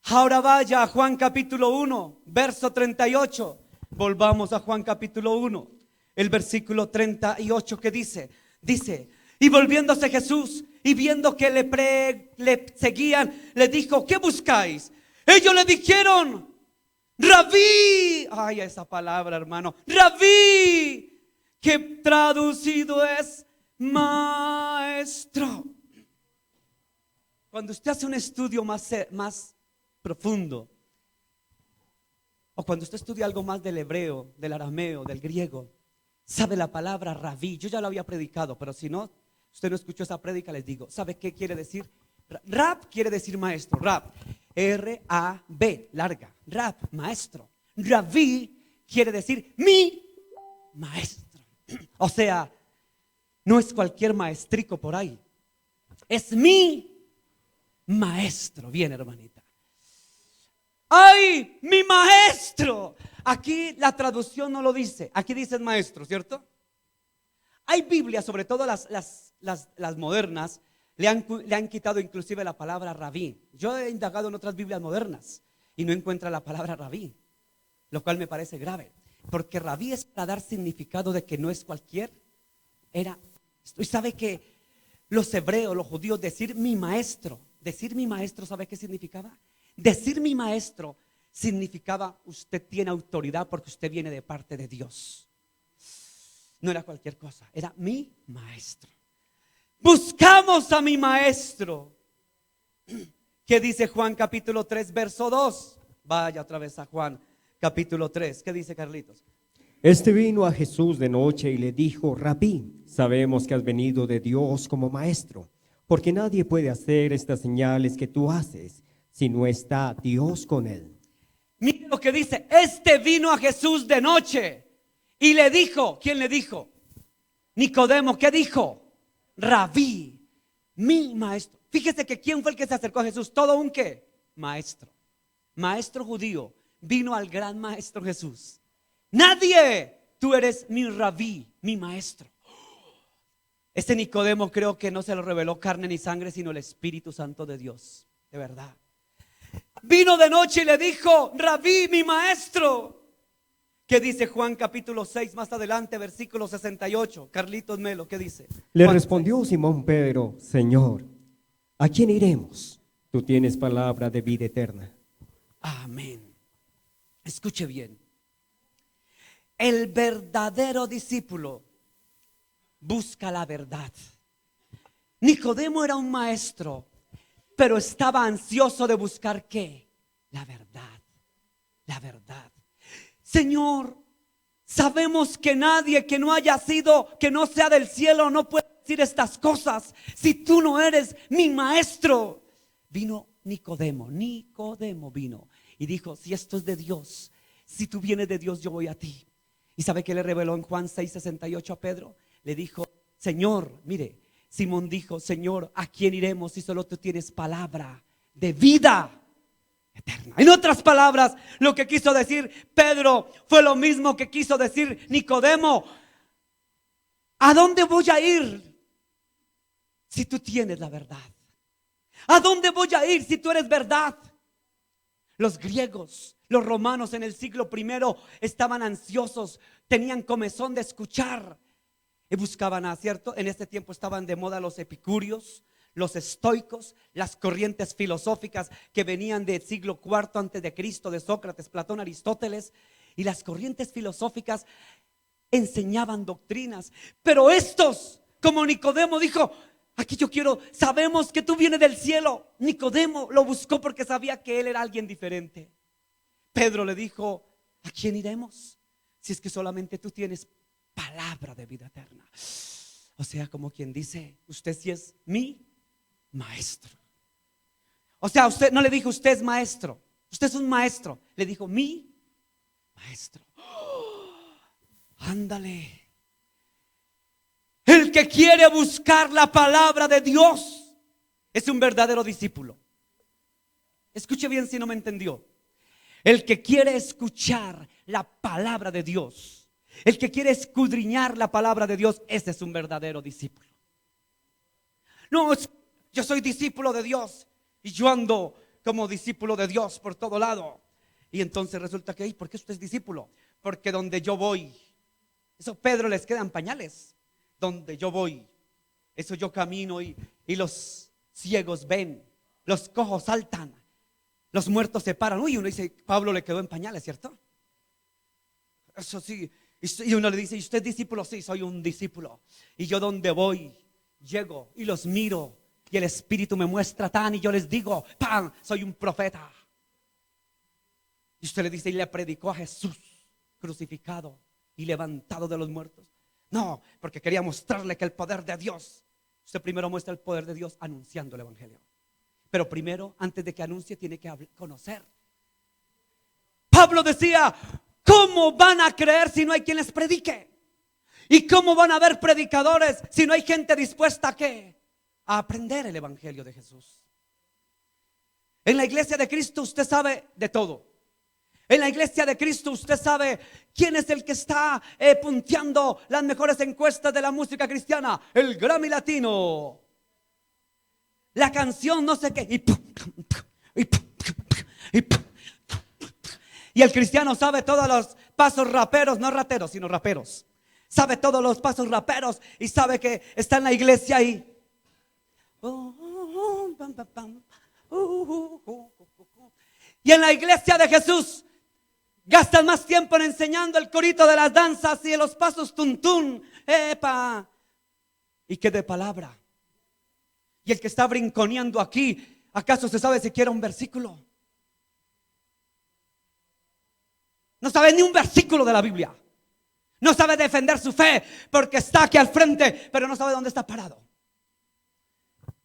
ahora vaya a Juan capítulo 1, verso 38. Volvamos a Juan capítulo 1, el versículo 38 que dice, y volviéndose Jesús y viendo que le seguían, le dijo, ¿qué buscáis? Ellos le dijeron, Rabí, ay, esa palabra, hermano, Rabí, que traducido es maestro. Cuando usted hace un estudio más profundo, o cuando usted estudia algo más del hebreo, del arameo, del griego, sabe la palabra rabí. Yo ya lo había predicado, pero si no, usted no escuchó esa prédica, les digo, ¿sabe qué quiere decir? Rab quiere decir maestro, Rab, R-A-B, larga, Rab, maestro. Rabí quiere decir mi maestro. O sea, no es cualquier maestrico por ahí, es mi maestro. Bien, hermanita. ¡Ay, mi maestro! Aquí la traducción no lo dice, aquí dice maestro, ¿cierto? Hay Biblias, sobre todo las modernas, le han quitado inclusive la palabra rabí. Yo he indagado en otras Biblias modernas y no encuentro la palabra rabí, lo cual me parece grave, porque rabí es para dar significado de que no es cualquier, era. Y sabe que los hebreos, los judíos, decir mi maestro, ¿sabe qué significaba? Decir mi maestro significaba usted tiene autoridad porque usted viene de parte de Dios. No era cualquier cosa, era mi maestro. Buscamos a mi maestro. ¿Qué dice Juan capítulo 3 verso 2? Vaya otra vez a Juan capítulo 3. ¿Qué dice Carlitos? Este vino a Jesús de noche y le dijo, Rabí, sabemos que has venido de Dios como maestro, porque nadie puede hacer estas señales que tú haces si no está Dios con él. Mire lo que dice, este vino a Jesús de noche y le dijo, ¿quién le dijo? Nicodemo, ¿qué dijo? Rabí, mi maestro. Fíjese que ¿quién fue el que se acercó a Jesús? Todo un ¿qué? Maestro. Maestro judío vino al gran maestro Jesús. Nadie, tú eres mi rabí, mi maestro. Este Nicodemo creo que no se lo reveló carne ni sangre, sino el Espíritu Santo de Dios, de verdad. Vino de noche y le dijo, Rabí, mi maestro. ¿Qué dice Juan capítulo 6 más adelante, versículo 68? Carlitos Melo, ¿qué dice? Le Juan respondió 6. Simón Pedro, Señor, ¿a quién iremos? Tú tienes palabra de vida eterna. Amén. Escuche bien. El verdadero discípulo busca la verdad. Nicodemo era un maestro, pero estaba ansioso de buscar ¿qué? La verdad. La verdad. Señor, sabemos que nadie que no haya sido, que no sea del cielo, no puede decir estas cosas si tú no eres mi maestro. Vino Nicodemo vino y dijo, si esto es de Dios, si tú vienes de Dios, yo voy a ti. ¿Y sabe qué le reveló en Juan 6:68 a Pedro? Le dijo, Señor, mire, Simón dijo, Señor, ¿a quién iremos si solo tú tienes palabra de vida eterna? En otras palabras, lo que quiso decir Pedro fue lo mismo que quiso decir Nicodemo. ¿A dónde voy a ir si tú tienes la verdad? ¿A dónde voy a ir si tú eres verdad? Los griegos, los romanos en el siglo I estaban ansiosos, tenían comezón de escuchar y buscaban, ¿cierto? En este tiempo estaban de moda los epicúreos, los estoicos, las corrientes filosóficas que venían del siglo IV antes de Cristo, de Sócrates, Platón, Aristóteles, y las corrientes filosóficas enseñaban doctrinas, pero estos, como Nicodemo dijo, aquí yo quiero, sabemos que tú vienes del cielo. Nicodemo lo buscó porque sabía que él era alguien diferente. Pedro le dijo, ¿a quién iremos? Si es que solamente tú tienes palabra de vida eterna. O sea, como quien dice, usted sí es mi maestro. O sea, usted no le dijo usted es maestro, usted es un maestro. Le dijo mi maestro. Ándale. El que quiere buscar la palabra de Dios es un verdadero discípulo. Escuche bien si no me entendió. El que quiere escuchar la palabra de Dios, el que quiere escudriñar la palabra de Dios, ese es un verdadero discípulo. No, yo soy discípulo de Dios y yo ando como discípulo de Dios por todo lado. Y entonces resulta que, ¿por qué usted es discípulo? Porque donde yo voy, eso Pedro les quedan pañales. Donde yo voy, eso yo camino y los ciegos ven, los cojos saltan, los muertos se paran. Uy, uno dice, Pablo le quedó en pañales, ¿cierto? Eso sí. Y uno le dice, ¿y usted es discípulo? Sí, soy un discípulo. Y yo donde voy, llego y los miro y el Espíritu me muestra tan, y yo les digo, ¡pam!, soy un profeta. Y usted le dice, y le predicó a Jesús crucificado y levantado de los muertos. No, porque quería mostrarle que el poder de Dios, usted primero muestra el poder de Dios anunciando el evangelio. Pero primero, antes de que anuncie, tiene que conocer. Pablo decía, ¿cómo van a creer si no hay quien les predique? ¿Y cómo van a haber predicadores si no hay gente dispuesta a qué? A aprender el evangelio de Jesús. En la iglesia de Cristo usted sabe de todo. En la iglesia de Cristo usted sabe quién es el que está punteando las mejores encuestas de la música cristiana. El Grammy Latino, la canción no sé qué. Y el cristiano sabe todos los pasos raperos, no rateros, sino raperos. Sabe todos los pasos raperos y sabe que está en la iglesia ahí. Y en la iglesia de Jesús gastan más tiempo en enseñando el corito de las danzas y de los pasos tuntún, epa, y que de palabra. Y el que está brinconeando aquí, ¿acaso se sabe siquiera un versículo? No sabe ni un versículo de la Biblia. No sabe defender su fe porque está aquí al frente, pero no sabe dónde está parado.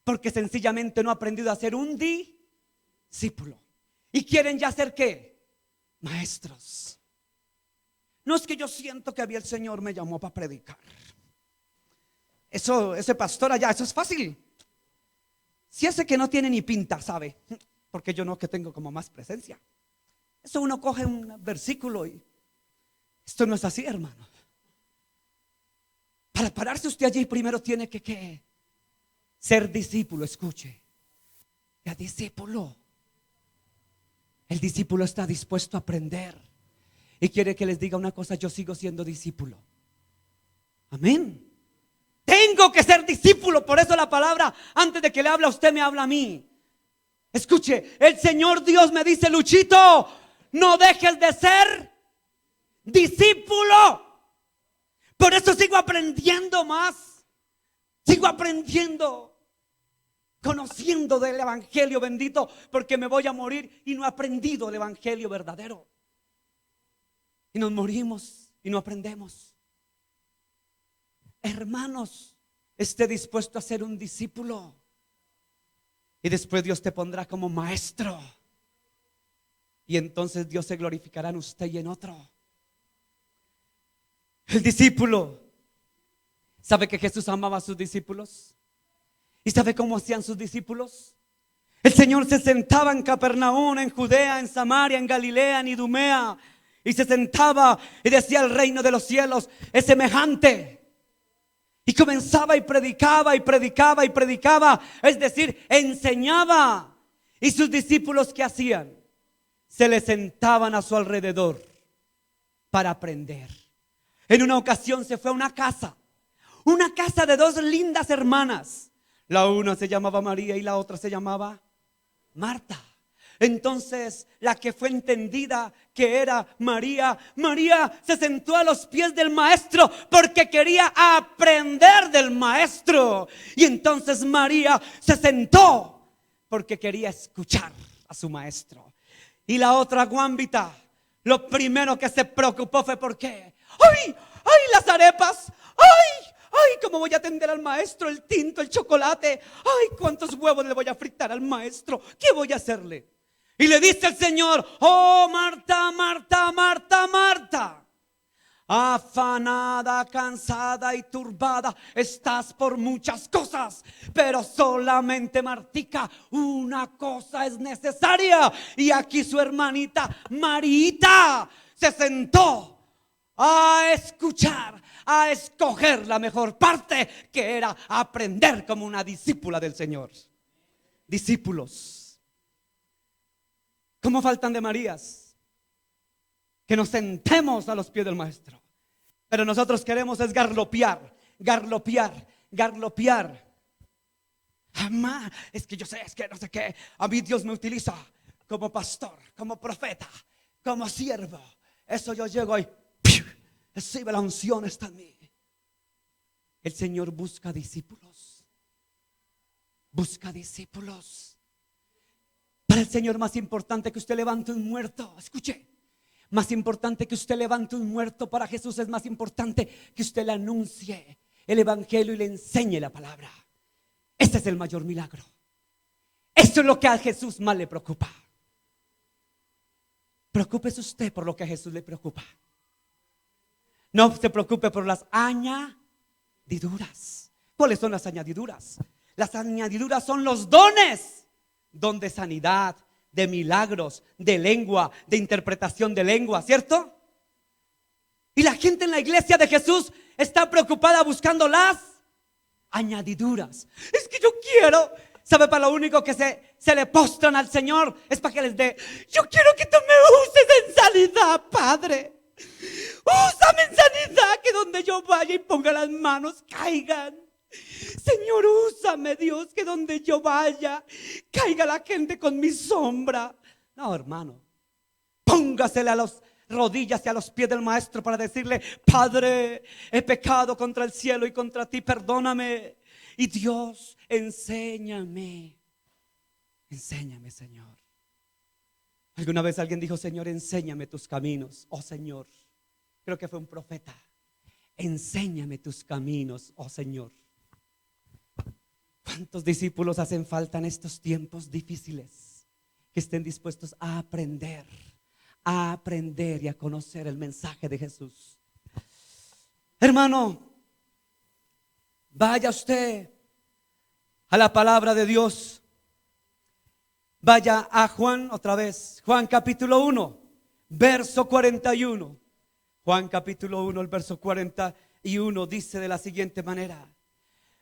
Porque sencillamente no ha aprendido a ser un discípulo. ¿Y quieren ya ser qué? Maestros. No es que yo siento que había el Señor me llamó para predicar. Eso, ese pastor allá, eso es fácil. Si ese que no tiene ni pinta, sabe, porque yo no, que tengo como más presencia. Eso uno coge un versículo y esto no es así, hermano. Para pararse usted allí primero tiene que ser discípulo. Escuche, ya discípulo. El discípulo está dispuesto a aprender y quiere que les diga una cosa: yo sigo siendo discípulo. Amén. Tengo que ser discípulo. Por eso la palabra, antes de que le hable a usted, me habla a mí. Escuche, el Señor Dios me dice: Luchito, no dejes de ser discípulo. Por eso sigo aprendiendo más. Sigo aprendiendo, conociendo del evangelio bendito, porque me voy a morir y no he aprendido el evangelio verdadero. Y nos morimos y no aprendemos. Hermanos, esté dispuesto a ser un discípulo y después Dios te pondrá como maestro. Y entonces Dios se glorificará en usted y en otro. El discípulo sabe que Jesús amaba a sus discípulos. ¿Y sabe cómo hacían sus discípulos? El Señor se sentaba en Capernaum, en Judea, en Samaria, en Galilea, en Idumea, y se sentaba y decía: el reino de los cielos es semejante. Y comenzaba y predicaba y predicaba y predicaba, es decir, enseñaba. Y sus discípulos, ¿qué hacían? Se le sentaban a su alrededor para aprender. En una ocasión se fue a una casa de dos lindas hermanas. La una se llamaba María y la otra se llamaba Marta. Entonces la que fue entendida que era María se sentó a los pies del maestro porque quería aprender del maestro. Y entonces María se sentó porque quería escuchar a su maestro. Y la otra guámbita lo primero que se preocupó fue ¿por qué? ¡Ay! ¡Ay, las arepas! ¡Ay! ¡Ay, cómo voy a atender al maestro! El tinto, el chocolate. ¡Ay, cuántos huevos le voy a fritar al maestro! ¿Qué voy a hacerle? Y le dice el Señor: oh Marta, Marta, Marta, Marta, afanada, cansada y turbada estás por muchas cosas, pero solamente, Martica, una cosa es necesaria. Y aquí su hermanita Marita se sentó a escuchar, a escoger la mejor parte, que era aprender como una discípula del Señor. Discípulos, ¿cómo faltan de Marías? Que nos sentemos a los pies del maestro. Pero nosotros queremos es garlopear, garlopear, garlopear. Jamás, es que yo sé, es que no sé qué. A mí Dios me utiliza como pastor, como profeta, como siervo. Eso yo llego y recibe la unción, está en mí. El Señor busca discípulos. Busca discípulos. Para el Señor, más importante que usted levante un muerto, escuche, más importante que usted levante un muerto, para Jesús es más importante que usted le anuncie el evangelio y le enseñe la palabra. Este es el mayor milagro. Esto es lo que a Jesús más le preocupa. Preocúpese usted por lo que a Jesús le preocupa. No se preocupe por las añadiduras. ¿Cuáles son las añadiduras? Las añadiduras son los dones. Don de sanidad, de milagros, de lengua, de interpretación de lengua, ¿cierto? Y la gente en la iglesia de Jesús está preocupada buscando las añadiduras. Es que yo quiero, ¿sabe? Para lo único que se le postran al Señor es para que les dé. Yo quiero que tú me uses en sanidad, Padre. Úsame en sanidad, que donde yo vaya y ponga las manos caigan. Señor, úsame, Dios, que donde yo vaya caiga la gente con mi sombra. No, hermano, póngasele a las rodillas y a los pies del maestro para decirle: Padre, he pecado contra el cielo y contra ti, perdóname. Y Dios, enséñame. Enséñame, Señor. Alguna vez alguien dijo: Señor, enséñame tus caminos. Oh Señor, creo que fue un profeta. Enséñame tus caminos, oh Señor. ¿Cuántos discípulos hacen falta en estos tiempos difíciles que estén dispuestos a aprender y a conocer el mensaje de Jesús? Hermano, vaya usted a la palabra de Dios. Vaya a Juan otra vez. Juan capítulo 1, verso 41. Juan capítulo 1, el verso 41 dice de la siguiente manera: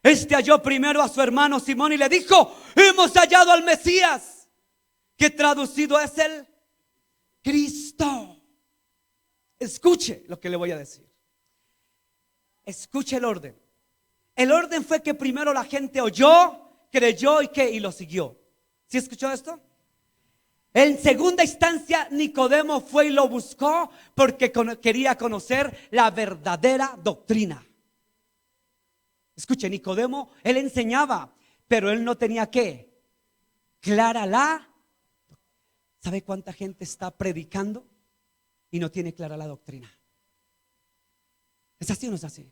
este halló primero a su hermano Simón y le dijo: hemos hallado al Mesías, que traducido es el Cristo. Escuche lo que le voy a decir. Escuche el orden. El orden fue que primero la gente oyó, creyó y lo siguió. ¿Sí escuchó esto? En segunda instancia, Nicodemo fue y lo buscó porque quería conocer la verdadera doctrina. Escuche, Nicodemo, él enseñaba, pero él no tenía ¿qué? Clara la. ¿Sabe cuánta gente está predicando y no tiene clara la doctrina? ¿Es así o no es así?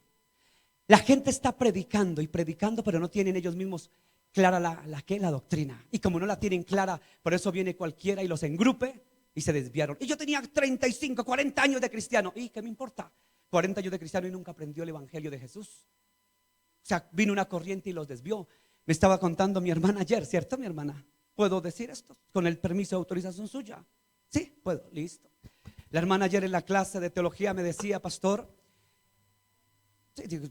La gente está predicando y predicando, pero no tienen ellos mismos clara la doctrina. Y como no la tienen clara, por eso viene cualquiera y los engrupe y se desviaron. Y yo tenía 35, 40 años de cristiano. ¿Y qué me importa? 40 años de cristiano y nunca aprendió el evangelio de Jesús. O sea, vino una corriente y los desvió. Me estaba contando mi hermana ayer, ¿cierto, mi hermana? ¿Puedo decir esto? Con el permiso de autorización suya. Sí, puedo, listo. La hermana ayer en la clase de teología me decía: pastor, sí, digo,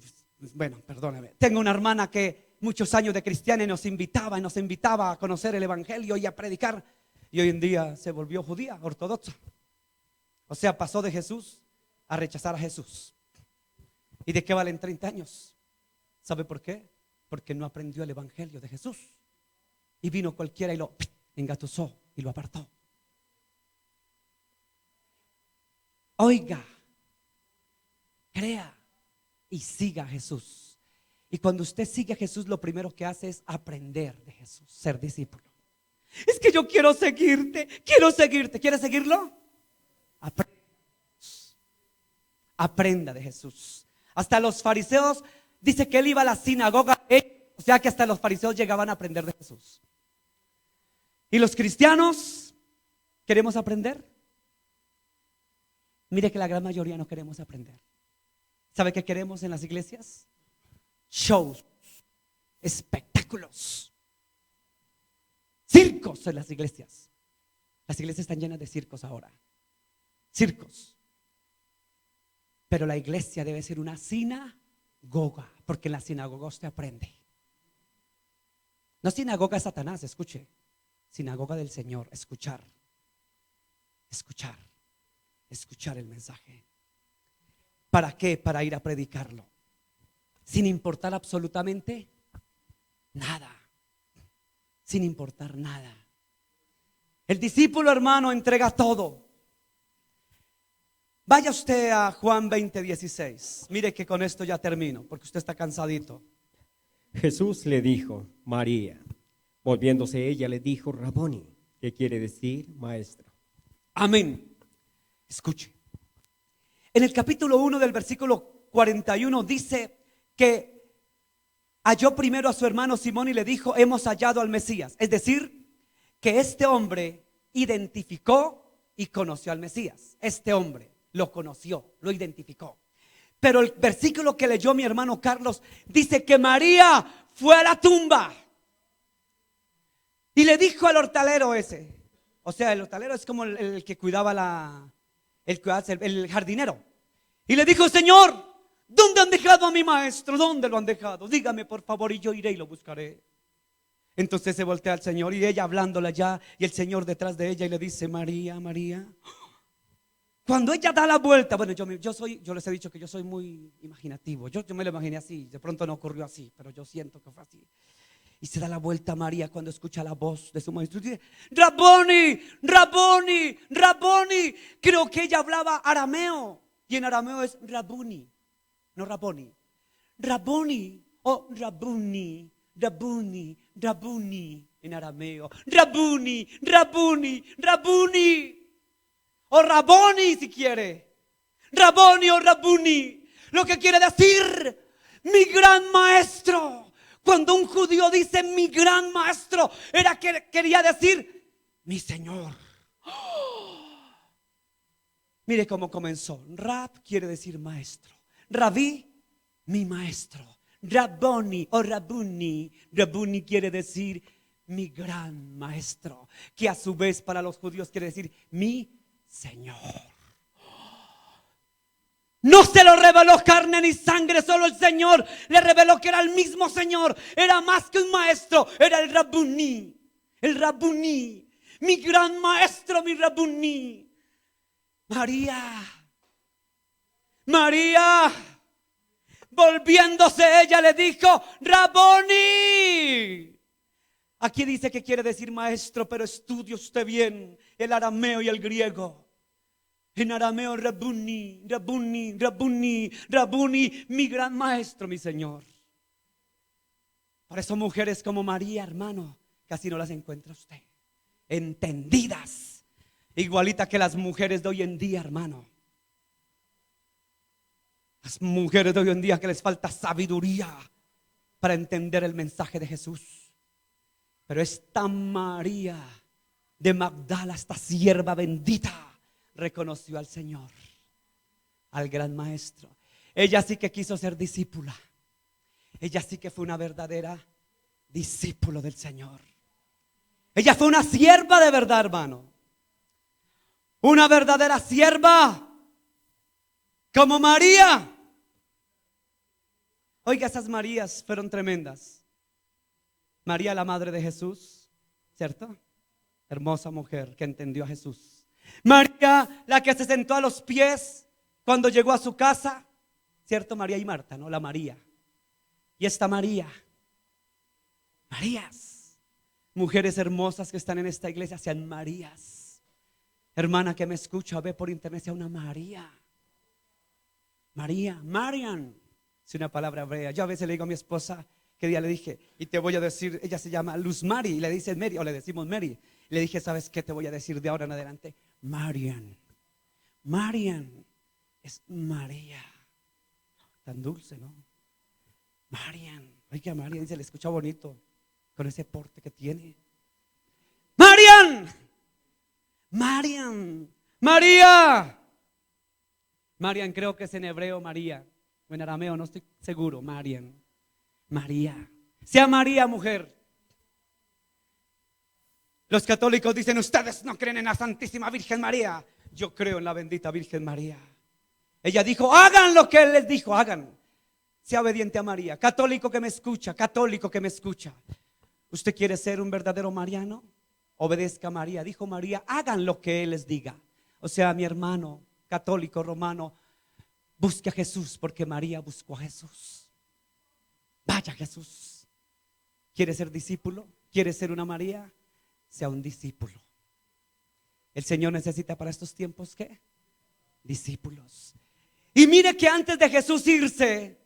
bueno, perdóname, tengo una hermana que muchos años de cristiana y nos invitaba a conocer el evangelio y a predicar, y hoy en día se volvió judía, ortodoxa. O sea, pasó de Jesús a rechazar a Jesús. ¿Y de qué valen 30 años? ¿Sabe por qué? Porque no aprendió el evangelio de Jesús. Y vino cualquiera y lo engatusó y lo apartó. Oiga, crea y siga a Jesús. Y cuando usted sigue a Jesús, lo primero que hace es aprender de Jesús, ser discípulo. Es que yo quiero seguirte, quiero seguirte. ¿Quieres seguirlo? Aprende. aprenda de Jesús. Hasta los fariseos, dice que él iba a la sinagoga, o sea que hasta los fariseos llegaban a aprender de Jesús. ¿Y los cristianos queremos aprender? Mire que la gran mayoría no queremos aprender. ¿Sabe qué queremos en las iglesias? Shows, espectáculos, circos en las iglesias. Las iglesias están llenas de circos ahora. Circos. Pero la iglesia debe ser una sinagoga, porque en la sinagoga usted aprende. No sinagoga de Satanás, escuche. Sinagoga del Señor, escuchar. Escuchar. Escuchar el mensaje. ¿Para qué? Para ir a predicarlo. Sin importar absolutamente nada. Sin importar nada. El discípulo, hermano, entrega todo. Vaya usted a Juan 20:16. Mire que con esto ya termino, porque usted está cansadito. Jesús le dijo, María. Volviéndose ella le dijo, Raboni, que quiere decir maestro. Amén. Escuche. En el capítulo 1 del versículo 41 dice que halló primero a su hermano Simón y le dijo, hemos hallado al Mesías. Es decir, que este hombre identificó y conoció al Mesías. Este hombre lo conoció, lo identificó. Pero el versículo que leyó mi hermano Carlos dice que María fue a la tumba y le dijo al hortalero ese, o sea, el hortalero es como el que cuidaba el jardinero, y le dijo, Señor, ¿dónde han dejado a mi maestro? ¿Dónde lo han dejado? Dígame por favor y yo iré y lo buscaré. Entonces se voltea al Señor y ella hablándole allá y el Señor detrás de ella y le dice, María, María. Cuando ella da la vuelta, bueno, yo les he dicho que yo soy muy imaginativo, yo me lo imaginé así, de pronto no ocurrió así, pero yo siento que fue así. Y se da la vuelta a María cuando escucha la voz de su maestro y dice, Raboni, Raboni, Raboni. Creo que ella hablaba arameo y en arameo es Rabuni, no Raboni. Raboni o Rabuni, Rabuni, Rabuni en arameo. Rabuni, Rabuni, Rabuni. O Raboni si quiere. Raboni o Rabuni. Lo que quiere decir mi gran maestro. Cuando un judío dice mi gran maestro, era que quería decir mi Señor. Mire cómo comenzó. Rab quiere decir maestro. Rabí, mi maestro. Raboni o Rabuni. Rabuni quiere decir mi gran maestro. Que a su vez para los judíos quiere decir mi Señor. No se lo reveló carne ni sangre, solo el Señor le reveló que era el mismo Señor. Era más que un maestro, era el Rabuni. El Rabuni, mi gran maestro, mi Rabuni. María, María, volviéndose ella le dijo, Raboni. Aquí dice que quiere decir maestro, pero estudie usted bien el arameo y el griego. En arameo, Rabuni, Rabuni, Rabuni, Rabuni, mi gran maestro, mi Señor. Por eso mujeres como María, hermano, casi no las encuentra usted. Entendidas, igualita que las mujeres de hoy en día, hermano. Las mujeres de hoy en día que les falta sabiduría para entender el mensaje de Jesús. Pero esta María de Magdala, esta sierva bendita, reconoció al Señor, al gran maestro. Ella sí que quiso ser discípula. Ella sí que fue una verdadera discípulo del Señor. Ella fue una sierva de verdad, hermano. Una verdadera sierva como María. Oiga, esas Marías fueron tremendas. María, la madre de Jesús, ¿cierto? Hermosa mujer que entendió a Jesús. María, la que se sentó a los pies cuando llegó a su casa, ¿cierto? María y Marta, ¿no? La María. Y esta María, Marías, mujeres hermosas que están en esta iglesia, sean Marías. Hermana que me escucha, ve por internet, sea una María. María, Marian, es una palabra hebrea. Yo a veces le digo a mi esposa, que día le dije, y te voy a decir, ella se llama Luz Mari, y le dice Mary, o le decimos Mary. Le dije, ¿sabes qué te voy a decir de ahora en adelante? Marian, Marian. es María. Tan dulce, ¿no? Marian. Oiga, Marian se le escucha bonito con ese porte que tiene. Marian. Marian. María. Marian creo que es en hebreo María. O en arameo, no estoy seguro. Marian. María. Sea María, mujer. Los católicos dicen: ustedes no creen en la Santísima Virgen María. Yo creo en la bendita Virgen María. Ella dijo: hagan lo que Él les dijo, hagan. Sea obediente a María. Católico que me escucha, católico que me escucha. ¿Usted quiere ser un verdadero mariano? Obedezca a María. Dijo María: hagan lo que Él les diga. O sea, mi hermano católico romano, busque a Jesús, porque María buscó a Jesús. Vaya Jesús. ¿Quiere ser discípulo? ¿Quiere ser una María? Sea un discípulo. El Señor necesita para estos tiempos, ¿qué? Discípulos. Y mire que antes de Jesús irse,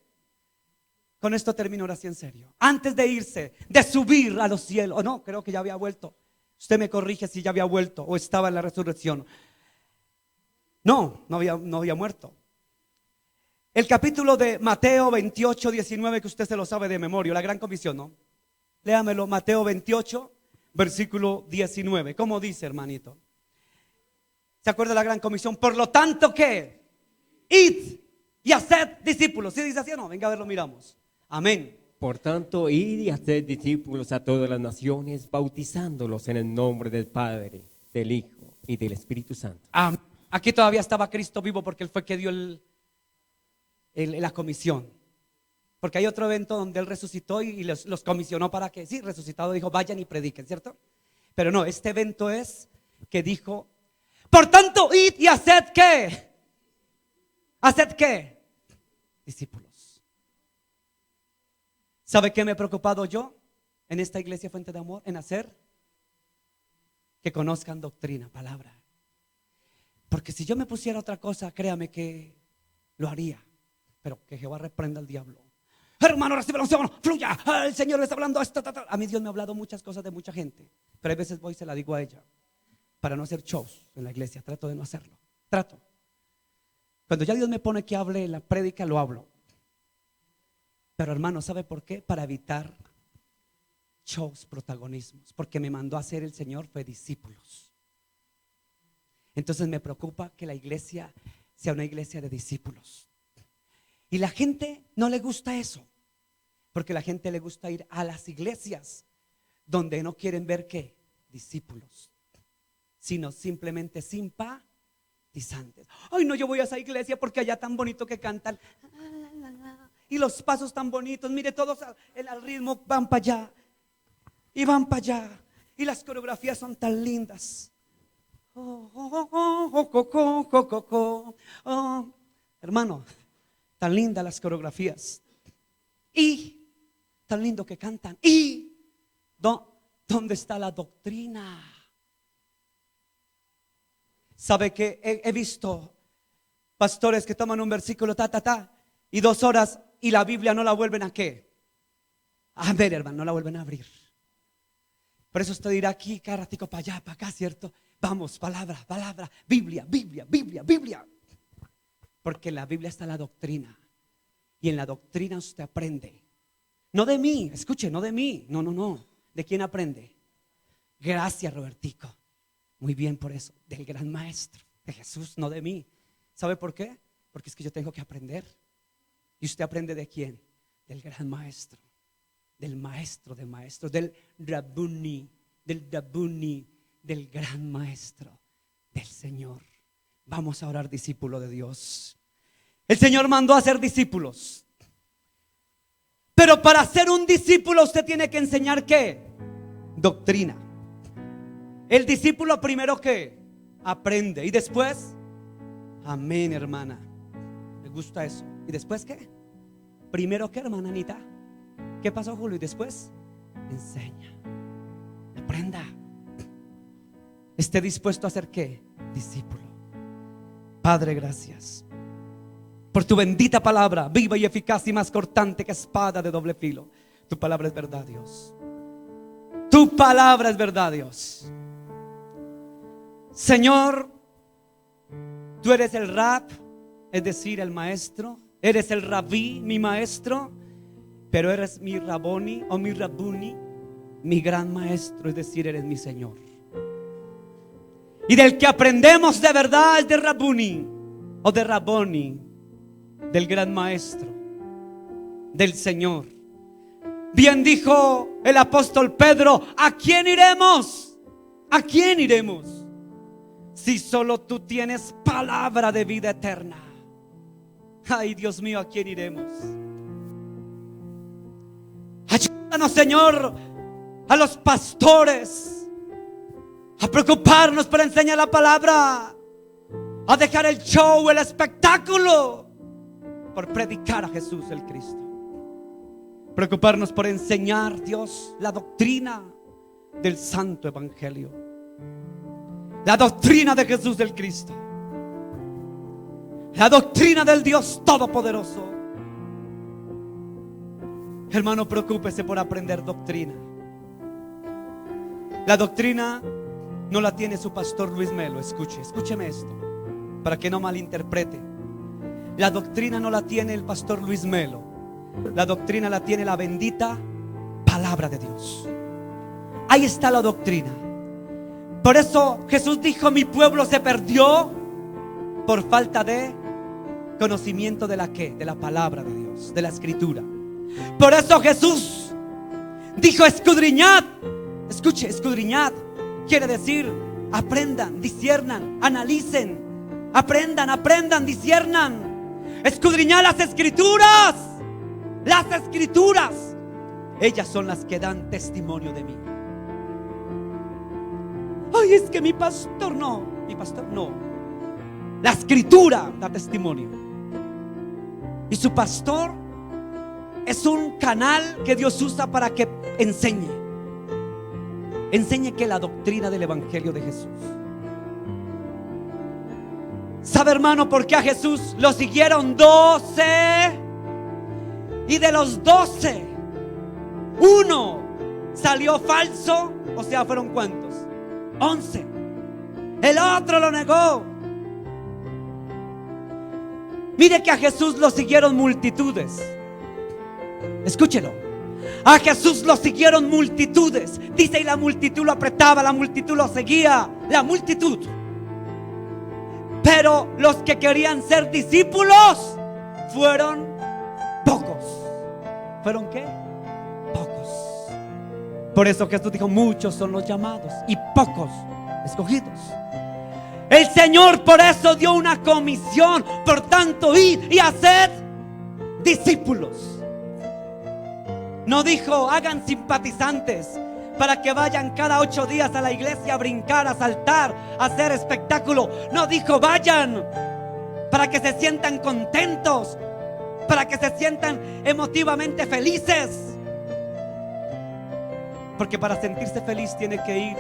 con esto termino ahora sí en serio. Antes de irse, de subir a los cielos, o no, creo que ya había vuelto. Usted me corrige si ya había vuelto o estaba en la resurrección. No había muerto. El capítulo de Mateo 28, 19, que usted se lo sabe de memoria, la gran comisión, ¿no? Léamelo, Mateo 28, versículo 19. ¿Cómo dice, hermanito? ¿Se acuerda de la gran comisión? Por lo tanto, ¿qué? Id y haced discípulos. ¿Sí dice así o no? Venga a ver, lo miramos. Amén. Por tanto, id y haced discípulos a todas las naciones, bautizándolos en el nombre del Padre, del Hijo y del Espíritu Santo. Aquí todavía estaba Cristo vivo, porque Él fue que dio la comisión. Porque hay otro evento donde Él resucitó y los comisionó para que, sí, resucitado, dijo: vayan y prediquen, ¿cierto? Pero no, este evento es que dijo: por tanto, id y haced ¿qué? ¿Haced qué? Discípulos. ¿Sabe qué me he preocupado yo en esta iglesia Fuente de Amor? En hacer que conozcan doctrina, palabra. Porque si yo me pusiera otra cosa, créame que lo haría. Pero que Jehová reprenda al diablo. Hermano, recibe la unción, fluya. El Señor le está hablando esto. A mí Dios me ha hablado muchas cosas de mucha gente, pero hay veces voy y se la digo a ella, para no hacer shows en la iglesia. Trato de no hacerlo. Trato. Cuando ya Dios me pone que hable en la prédica, lo hablo. Pero hermano, ¿sabe por qué? Para evitar shows, protagonismos. Porque me mandó a hacer el Señor fue discípulos. Entonces me preocupa que la iglesia sea una iglesia de discípulos. Y la gente no le gusta eso, porque la gente le gusta ir a las iglesias donde no quieren ver ¿qué? Discípulos, sino simplemente simpatizantes. Ay, no, yo voy a esa iglesia porque allá tan bonito que cantan y los pasos tan bonitos, mire, todos al ritmo van para allá y van para allá y las coreografías son tan lindas. Hermano, tan lindas las coreografías y tan lindo que cantan. ¿Y dónde está la doctrina? ¿Sabe que he visto pastores que toman un versículo y 2 horas y la Biblia no la vuelven a qué? A ver, hermano, no la vuelven a abrir. Por eso usted dirá aquí, cada ratico para allá, para acá, ¿cierto? Vamos, palabra, palabra, Biblia, Biblia, Biblia, Biblia. Porque en la Biblia está la doctrina. Y en la doctrina usted aprende. No de mí, escuche, no de mí. No. ¿De quién aprende? Gracias, Robertico. Muy bien por eso. Del gran maestro, de Jesús, no de mí. ¿Sabe por qué? Porque es que yo tengo que aprender. ¿Y usted aprende de quién? Del gran maestro. Del maestro de maestros. Del Rabuni. Del gran maestro. Del Señor. Vamos a orar, discípulo de Dios. El Señor mandó a ser discípulos. Pero para ser un discípulo usted tiene que enseñar ¿qué? Doctrina. El discípulo primero ¿qué? Aprende. Y después, amén, hermana. Me gusta eso. ¿Y después qué? Primero ¿qué, hermana Anita? ¿Qué pasó, Julio? Y después, enseña. Aprenda. Esté dispuesto a ser ¿qué? Discípulo. Padre, gracias por tu bendita palabra, viva y eficaz y más cortante que espada de doble filo. Tu palabra es verdad, Dios. Tu palabra es verdad, Dios. Señor, tú eres el Rab, es decir, el maestro. Eres el rabí, mi maestro. Pero eres mi raboni o mi rabuni, mi gran maestro, es decir, eres mi Señor. Y del que aprendemos de verdad es de rabuni o de raboni, del gran maestro, del Señor. Bien dijo el apóstol Pedro: ¿a quién iremos? ¿A quién iremos? Si solo tú tienes palabra de vida eterna. Ay, Dios mío, ¿a quién iremos? Ayúdanos, Señor, a los pastores a preocuparnos por enseñar la palabra, a dejar el show, el espectáculo, por predicar a Jesús el Cristo. Preocuparnos por enseñar, Dios, la doctrina del santo evangelio, la doctrina de Jesús el Cristo, la doctrina del Dios todopoderoso. Hermano, preocúpese por aprender doctrina. La doctrina no la tiene su pastor Luis Melo. Escúcheme esto, para que no malinterprete. La doctrina no la tiene el pastor Luis Melo. La doctrina la tiene la bendita palabra de Dios. Ahí está la doctrina. Por eso Jesús dijo: mi pueblo se perdió por falta de conocimiento de la ¿qué? De la palabra de Dios, de la escritura. Por eso Jesús dijo: escudriñad. Escuche, escudriñad quiere decir aprendan, disciernan, analicen. Aprendan, disciernan. Escudriñad las escrituras. Las escrituras, ellas son las que dan testimonio de mí. Ay, es que mi pastor no. La escritura da testimonio. Y su pastor es un canal que Dios usa para que enseñe que la doctrina del evangelio de Jesús. ¿Sabe, hermano, por qué a Jesús lo siguieron 12? Y de los 12, uno salió falso. O sea, ¿fueron cuántos? 11. El otro lo negó. Mire que a Jesús lo siguieron multitudes. Escúchelo. A Jesús lo siguieron multitudes. Dice: y la multitud lo apretaba, la multitud lo seguía. La multitud. Pero los que querían ser discípulos fueron pocos. ¿Fueron qué? Pocos. Por eso Jesús dijo: muchos son los llamados y pocos escogidos. El Señor por eso dio una comisión: por tanto, id y haced discípulos. No dijo: hagan simpatizantes para que vayan cada 8 días a la iglesia a brincar, a saltar, a hacer espectáculo. No dijo: vayan para que se sientan contentos, para que se sientan emotivamente felices. Porque para sentirse feliz tiene que ir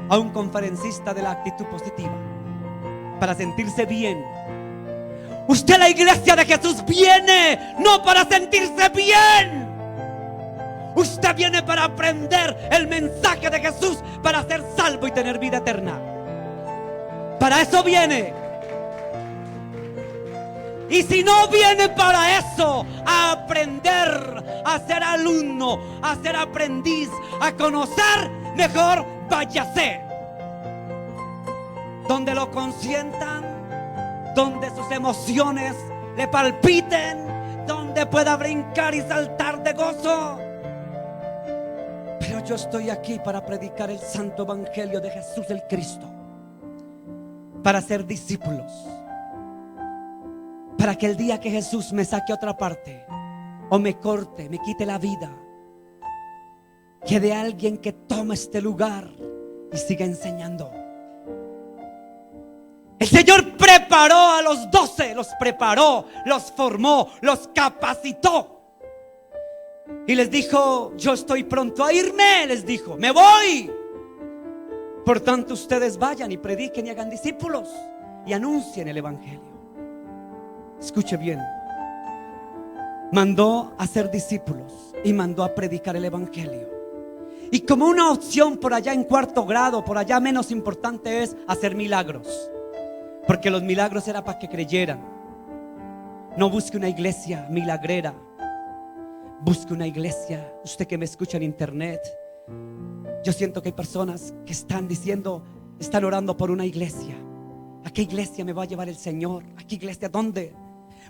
a un conferencista de la actitud positiva. Para sentirse bien. Usted a la iglesia de Jesús viene no para sentirse bien. Usted viene para aprender el mensaje de Jesús, para ser salvo y tener vida eterna. Para eso viene. Y si no viene para eso, a aprender, a ser alumno, a ser aprendiz, a conocer, mejor váyase donde lo consientan, donde sus emociones le palpiten, donde pueda brincar y saltar de gozo. Pero yo estoy aquí para predicar el santo evangelio de Jesús el Cristo, para ser discípulos, para que el día que Jesús me saque a otra parte, o me corte, me quite la vida, quede alguien que tome este lugar y siga enseñando. El Señor preparó a los 12, los preparó, los formó, los capacitó. Y les dijo: yo estoy pronto a irme. Les dijo: me voy. Por tanto, ustedes vayan y prediquen y hagan discípulos y anuncien el evangelio. Escuche bien. Mandó a ser discípulos y mandó a predicar el evangelio. Y como una opción por allá en 4º grado, por allá menos importante, es hacer milagros. Porque los milagros era para que creyeran. No busque una iglesia milagrera. Busque una iglesia. Usted que me escucha en internet, yo siento que hay personas que están diciendo, están orando por una iglesia. ¿A qué iglesia me va a llevar el Señor? ¿A qué iglesia? ¿Dónde?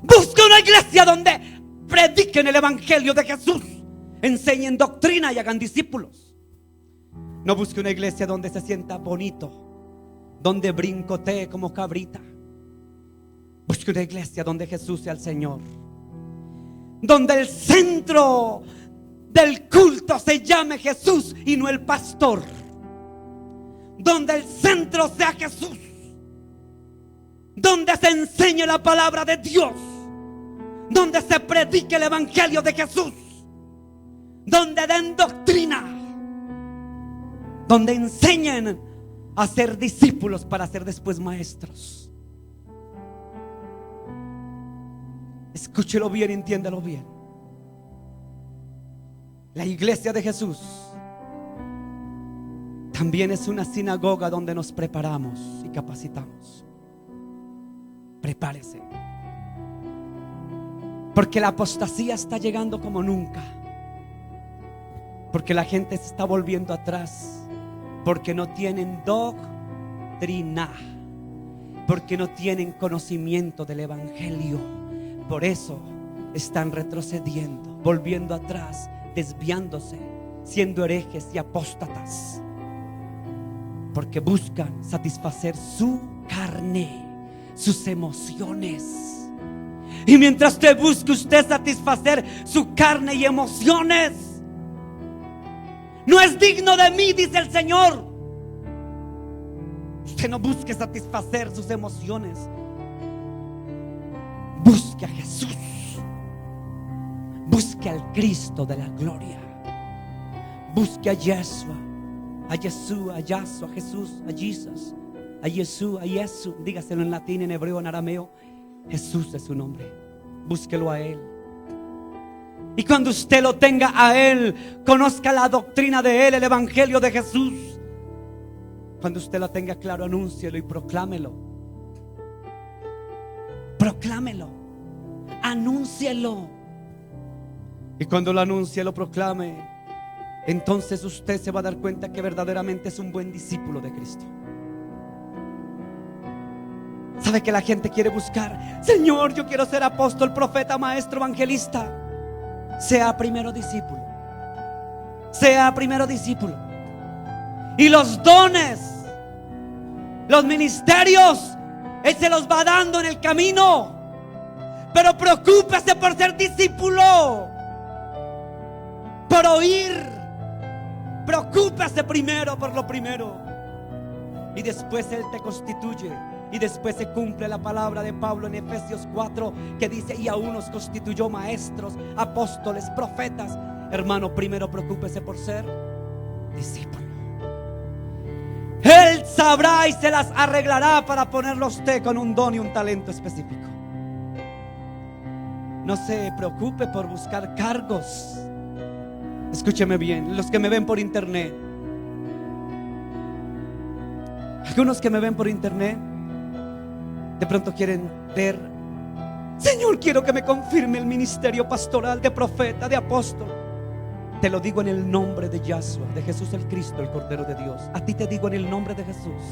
Busque una iglesia donde prediquen el evangelio de Jesús, enseñen doctrina y hagan discípulos. No busque una iglesia donde se sienta bonito, donde brincotee como cabrita. Busque una iglesia donde Jesús sea el Señor, donde el centro del culto se llame Jesús y no el pastor, donde el centro sea Jesús, donde se enseñe la palabra de Dios, donde se predique el evangelio de Jesús, donde den doctrina, donde enseñen a ser discípulos para ser después maestros. Escúchelo bien, entiéndalo bien. La iglesia de Jesús también es una sinagoga donde nos preparamos y capacitamos. Prepárese, porque la apostasía está llegando como nunca, porque la gente se está volviendo atrás, porque no tienen doctrina, porque no tienen conocimiento del evangelio. Por eso están retrocediendo, volviendo atrás, desviándose, siendo herejes y apóstatas, porque buscan satisfacer su carne, sus emociones. Y mientras usted busque satisfacer su carne y emociones, no es digno de mí, dice el Señor. Usted no busque satisfacer sus emociones, busque a Jesús, busque al Cristo de la gloria, busque a Yeshua, a Jesús, a Yahshua, a Jesús, a Jesus, a Jesús, a Jesús. Dígaselo en latín, en hebreo, en arameo. Jesús es su nombre. Búsquelo a Él. Y cuando usted lo tenga a Él, conozca la doctrina de Él, el evangelio de Jesús. Cuando usted lo tenga claro, anúncielo y proclámelo. Proclámelo, anúncielo. Y cuando lo anuncie, lo proclame, entonces usted se va a dar cuenta que verdaderamente es un buen discípulo de Cristo. ¿Sabe que la gente quiere buscar? Señor, yo quiero ser apóstol, profeta, maestro, evangelista. Sea primero discípulo. Sea primero discípulo. Y los dones, los ministerios, Él se los va dando en el camino. Pero preocúpese por ser discípulo, por oír. Preocúpese primero por lo primero, y después Él te constituye. Y después se cumple la palabra de Pablo en Efesios 4, que dice: y aún nos constituyó maestros, apóstoles, profetas. Hermano, primero preocúpese por ser discípulo. Él sabrá y se las arreglará para ponerlo a usted con un don y un talento específico. No se preocupe por buscar cargos. Escúcheme bien, los que me ven por internet, algunos que me ven por internet, de pronto quieren ver: Señor, quiero que me confirme el ministerio pastoral de profeta, de apóstol. Te lo digo en el nombre de Yahshua, de Jesús el Cristo, el Cordero de Dios. A ti te digo en el nombre de Jesús: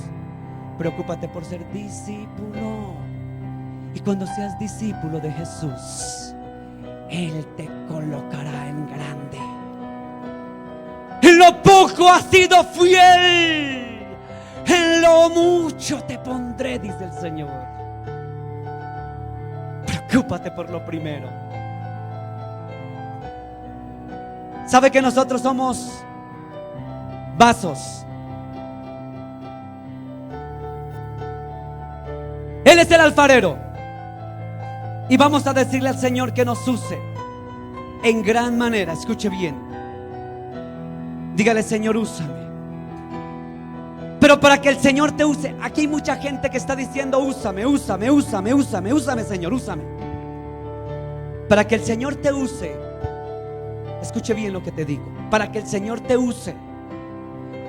preocúpate por ser discípulo. Y cuando seas discípulo de Jesús, Él te colocará en grande. En lo poco has sido fiel, en lo mucho te pondré, dice el Señor. Preocúpate por lo primero. ¿Sabe que nosotros somos vasos? Él es el alfarero, y vamos a decirle al Señor que nos use en gran manera. Escuche bien. Dígale: Señor, úsame. Pero para que el Señor te use, aquí hay mucha gente que está diciendo: úsame, úsame, úsame, úsame, úsame, Señor, úsame. Para que el Señor te use, escuche bien lo que te digo. Para que el Señor te use,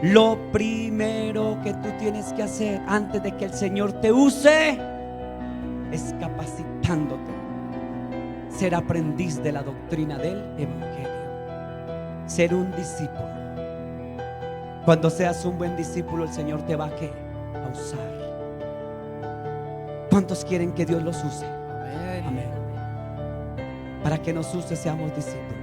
lo primero que tú tienes que hacer antes de que el Señor te use es capacitándote ser aprendiz de la doctrina del Evangelio, ser un discípulo. Cuando seas un buen discípulo, el Señor te va a usar. ¿Cuántos quieren que Dios los use? Amén. Para que nos use, seamos discípulos.